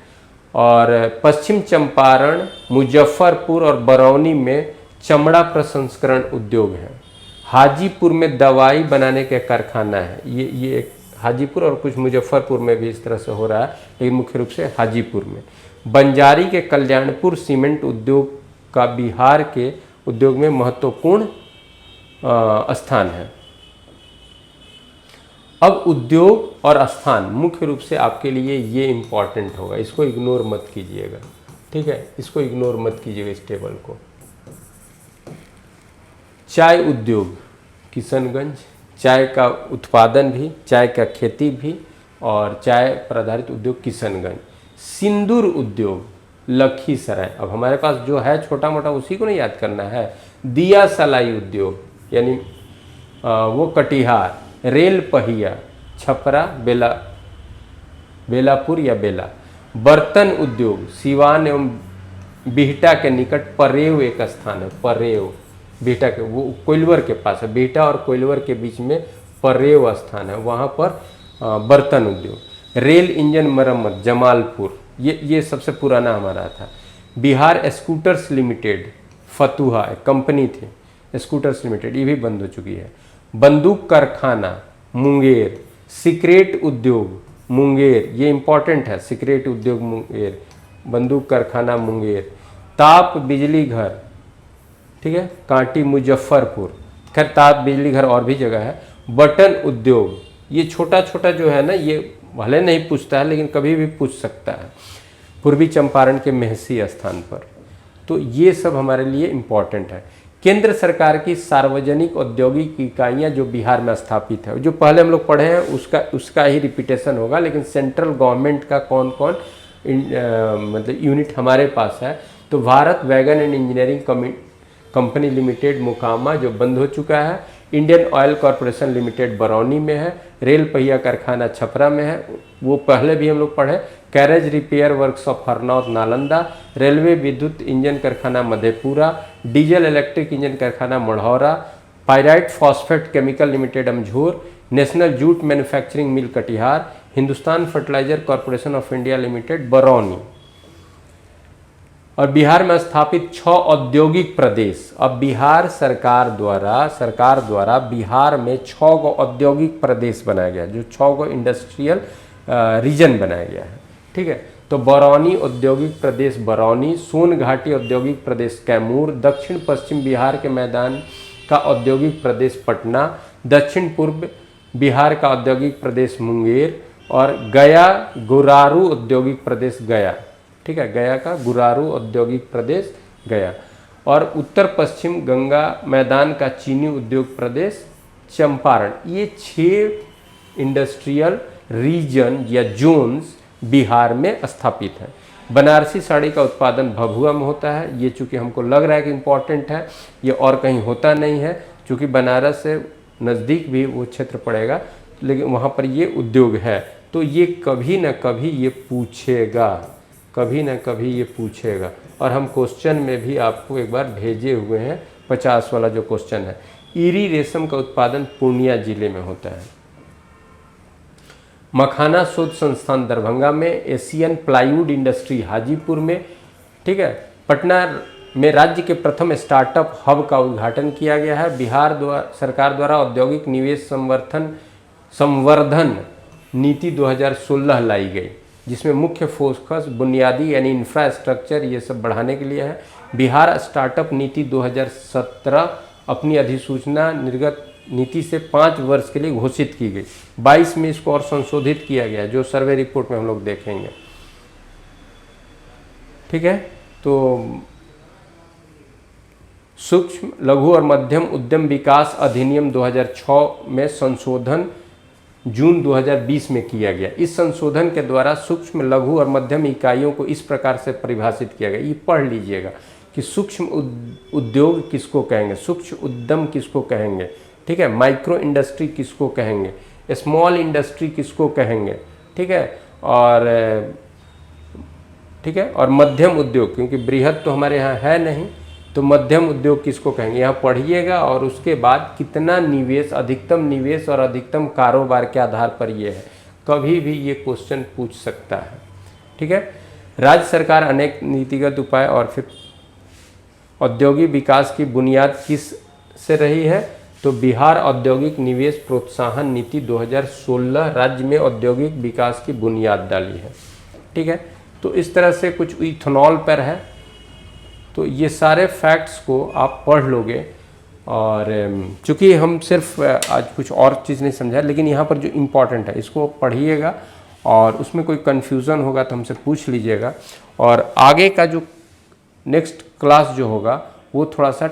और पश्चिम चंपारण, मुजफ्फरपुर और बरौनी में चमड़ा प्रसंस्करण उद्योग है। हाजीपुर में दवाई बनाने का कारखाना है। ये एक हाजीपुर और कुछ मुजफ्फरपुर में भी इस तरह से हो रहा है, लेकिन मुख्य रूप से हाजीपुर में। बंजारी के कल्याणपुर सीमेंट उद्योग का बिहार के उद्योग में महत्वपूर्ण स्थान है। अब उद्योग और स्थान मुख्य रूप से आपके लिए ये इम्पॉर्टेंट होगा, इसको इग्नोर मत कीजिएगा। ठीक है, इसको इग्नोर मत कीजिएगा इस टेबल को। चाय उद्योग किशनगंज, चाय का उत्पादन भी, चाय का खेती भी और चाय पर आधारित उद्योग किशनगंज। सिंदूर उद्योग लखीसराय। अब हमारे पास जो है छोटा मोटा उसी को नहीं याद करना है। दिया सलाई उद्योग यानी वो कटिहार। रेल पहिया छपरा, बेलापुर या बेला। बर्तन उद्योग सिवान एवं बिहटा के निकट परेव एक स्थान है। परेव बिहटा के वो कोइलवर के पास है। बिहटा और कोइलवर के बीच में परेव स्थान है, वहाँ पर बर्तन उद्योग। रेल इंजन मरम्मत जमालपुर, ये सबसे पुराना हमारा था। बिहार स्कूटर्स लिमिटेड फतुहा एक कंपनी थी स्कूटर्स लिमिटेड, ये भी बंद हो चुकी है। बंदूक कारखाना मुंगेर। सिक्रेट उद्योग मुंगेर, ये इंपॉर्टेंट है। सिक्रेट उद्योग मुंगेर, बंदूक कारखाना मुंगेर। ताप बिजली घर, ठीक है, कांटी मुजफ्फरपुर। खैर ताप बिजली घर और भी जगह है। बटन उद्योग, ये छोटा छोटा जो है ना, ये भले नहीं पूछता है लेकिन कभी भी पूछ सकता है। पूर्वी चंपारण के मेहसी स्थान पर। तो ये सब हमारे लिए इम्पॉर्टेंट है। केंद्र सरकार की सार्वजनिक औद्योगिक इकाइयाँ जो बिहार में स्थापित है, जो पहले हम लोग पढ़े हैं उसका ही रिपीटेशन होगा, लेकिन सेंट्रल गवर्नमेंट का कौन कौन मतलब यूनिट हमारे पास है। तो Bharat wagon and engineering company limited Mokama जो बंद हो चुका है। Indian Oil Corporation limited Barauni में है। रेल पहिया कारखाना छपरा में है, वो पहले भी हम लोग पढ़े। Carriage repair workshop Harnaut Nalanda. Railway विद्युत इंजन कारखाना मधेपुरा। डीजल इलेक्ट्रिक इंजन कारखाना Marhaura. Pyrite phosphate chemical limited Amjhore. National jute manufacturing mill Katihar. Hindustan fertiliser corporation of India limited Barauni. और बिहार में स्थापित 6 औद्योगिक प्रदेश। अब बिहार सरकार द्वारा बिहार में 6 गो औद्योगिक प्रदेश बनाया गया, जो 6 गो इंडस्ट्रियल रीजन बनाया गया है। ठीक है, तो बरौनी औद्योगिक प्रदेश बरौनी। सोन घाटी औद्योगिक प्रदेश कैमूर। दक्षिण पश्चिम बिहार के मैदान का औद्योगिक प्रदेश पटना। दक्षिण पूर्व बिहार का औद्योगिक प्रदेश मुंगेर। और गया गुरारू औद्योगिक प्रदेश गया। ठीक है, गया का गुरारू औद्योगिक प्रदेश गया। और उत्तर पश्चिम गंगा मैदान का चीनी उद्योग प्रदेश चंपारण। ये 6 इंडस्ट्रियल रीजन या जोन्स बिहार में स्थापित है। बनारसी साड़ी का उत्पादन भभुआ में होता है। ये चूँकि हमको लग रहा है कि इम्पॉर्टेंट है, ये और कहीं होता नहीं है, चूँकि बनारस से नज़दीक भी वो क्षेत्र पड़ेगा, लेकिन वहाँ पर ये उद्योग है। तो ये कभी ना कभी ये पूछेगा, कभी ना कभी ये पूछेगा। और हम क्वेश्चन में भी आपको एक बार भेजे हुए हैं 50 वाला जो क्वेश्चन है। ईरी रेशम का उत्पादन पूर्णिया जिले में होता है। मखाना शोध संस्थान दरभंगा में, एशियन प्लाईवुड इंडस्ट्री हाजीपुर में, ठीक है। पटना में राज्य के प्रथम स्टार्टअप हब का उद्घाटन किया गया है। बिहार सरकार द्वारा औद्योगिक निवेश संवर्धन नीति 2016 लाई गई, जिसमें मुख्य फोकस बुनियादी यानी इंफ्रास्ट्रक्चर ये सब बढ़ाने के लिए है। बिहार स्टार्टअप नीति 2017 अपनी अधिसूचना निर्गत नीति से 5 वर्ष के लिए घोषित की गई। 22 में इसको और संशोधित किया गया, जो सर्वे रिपोर्ट में हम लोग देखेंगे, ठीक है। तो सूक्ष्म लघु और मध्यम उद्यम विकास अधिनियम 2006 में संशोधन जून 2020 में किया गया। इस संशोधन के द्वारा सूक्ष्म लघु और मध्यम इकाइयों को इस प्रकार से परिभाषित किया गया, ये पढ़ लीजिएगा कि सूक्ष्म उद्योग किसको कहेंगे, सूक्ष्म उद्यम किसको कहेंगे, ठीक है। माइक्रो इंडस्ट्री किसको कहेंगे, स्मॉल इंडस्ट्री किसको कहेंगे, ठीक है। और मध्यम उद्योग, क्योंकि बृहद तो हमारे यहाँ है नहीं, तो मध्यम उद्योग किसको कहेंगे, यहाँ पढ़िएगा। और उसके बाद कितना निवेश, अधिकतम निवेश और अधिकतम कारोबार के आधार पर ये है, कभी भी ये क्वेश्चन पूछ सकता है, ठीक है। राज्य सरकार अनेक नीतिगत उपाय और फिर औद्योगिक विकास की बुनियाद किस से रही है, तो बिहार औद्योगिक निवेश प्रोत्साहन नीति 2016 राज्य में औद्योगिक विकास की बुनियाद डाली है, ठीक है। तो इस तरह से कुछ इथेनॉल पर है, तो ये सारे फैक्ट्स को आप पढ़ लोगे। और चूँकि हम सिर्फ आज कुछ और चीज़ नहीं समझा, लेकिन यहाँ पर जो इम्पोर्टेंट है इसको पढ़िएगा, और उसमें कोई कन्फ्यूज़न होगा तो हमसे पूछ लीजिएगा। और आगे का जो नेक्स्ट क्लास जो होगा वो थोड़ा सा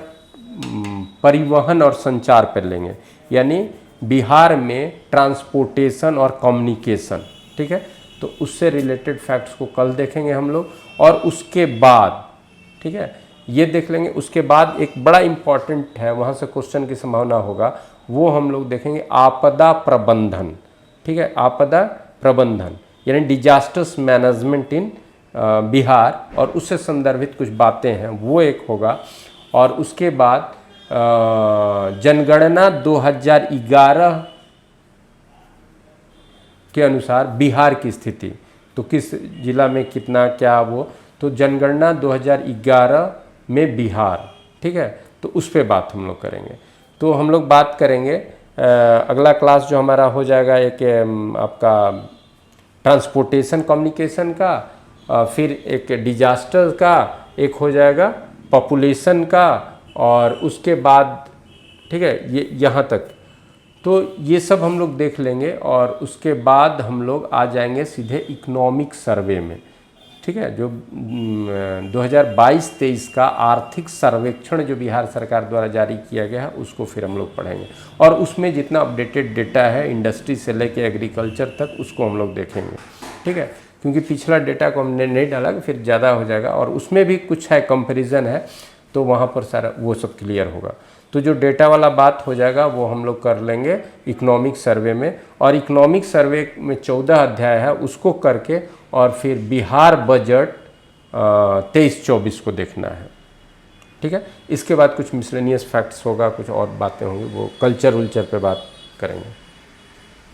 परिवहन और संचार पर लेंगे, यानी बिहार में ट्रांसपोर्टेशन और कम्युनिकेशन, ठीक है। तो उससे रिलेटेड फैक्ट्स को कल देखेंगे हम लोग। और उसके बाद, ठीक है, ये देख लेंगे। उसके बाद एक बड़ा इम्पॉर्टेंट है, वहाँ से क्वेश्चन की संभावना होगा, वो हम लोग देखेंगे आपदा प्रबंधन, ठीक है। आपदा प्रबंधन यानी डिजास्टर्स मैनेजमेंट इन बिहार, और उससे संदर्भित कुछ बातें हैं वो एक होगा। और उसके बाद जनगणना 2011 के अनुसार बिहार की स्थिति, तो किस जिला में कितना क्या वो, तो जनगणना 2011 में बिहार, ठीक है। तो उस पर बात हम लोग करेंगे। तो हम लोग बात करेंगे अगला क्लास जो हमारा हो जाएगा एक आपका ट्रांसपोर्टेशन कम्युनिकेशन का, फिर एक डिजास्टर का, एक हो जाएगा पॉपुलेशन का, और उसके बाद, ठीक है, ये यहाँ तक। तो ये सब हम लोग देख लेंगे। और उसके बाद हम लोग आ जाएंगे सीधे इकोनॉमिक सर्वे में, ठीक है। जो 2022-23 का आर्थिक सर्वेक्षण जो बिहार सरकार द्वारा जारी किया गया है उसको फिर हम लोग पढ़ेंगे। और उसमें जितना अपडेटेड डेटा है इंडस्ट्री से लेके एग्रीकल्चर तक उसको हम लोग देखेंगे, ठीक है। क्योंकि पिछला डेटा को हमने नहीं डाला फिर ज़्यादा हो जाएगा, और उसमें भी कुछ है कंपैरिजन है, तो वहाँ पर सारा वो सब क्लियर होगा। तो जो डेटा वाला बात हो जाएगा वो हम लोग कर लेंगे इकोनॉमिक सर्वे में। और इकोनॉमिक सर्वे में 14 अध्याय है, उसको करके और फिर बिहार बजट 23-24 को देखना है, ठीक है। इसके बाद कुछ मिसलेनियस फैक्ट्स होगा, कुछ और बातें होंगी, वो कल्चर वल्चर पे बात करेंगे।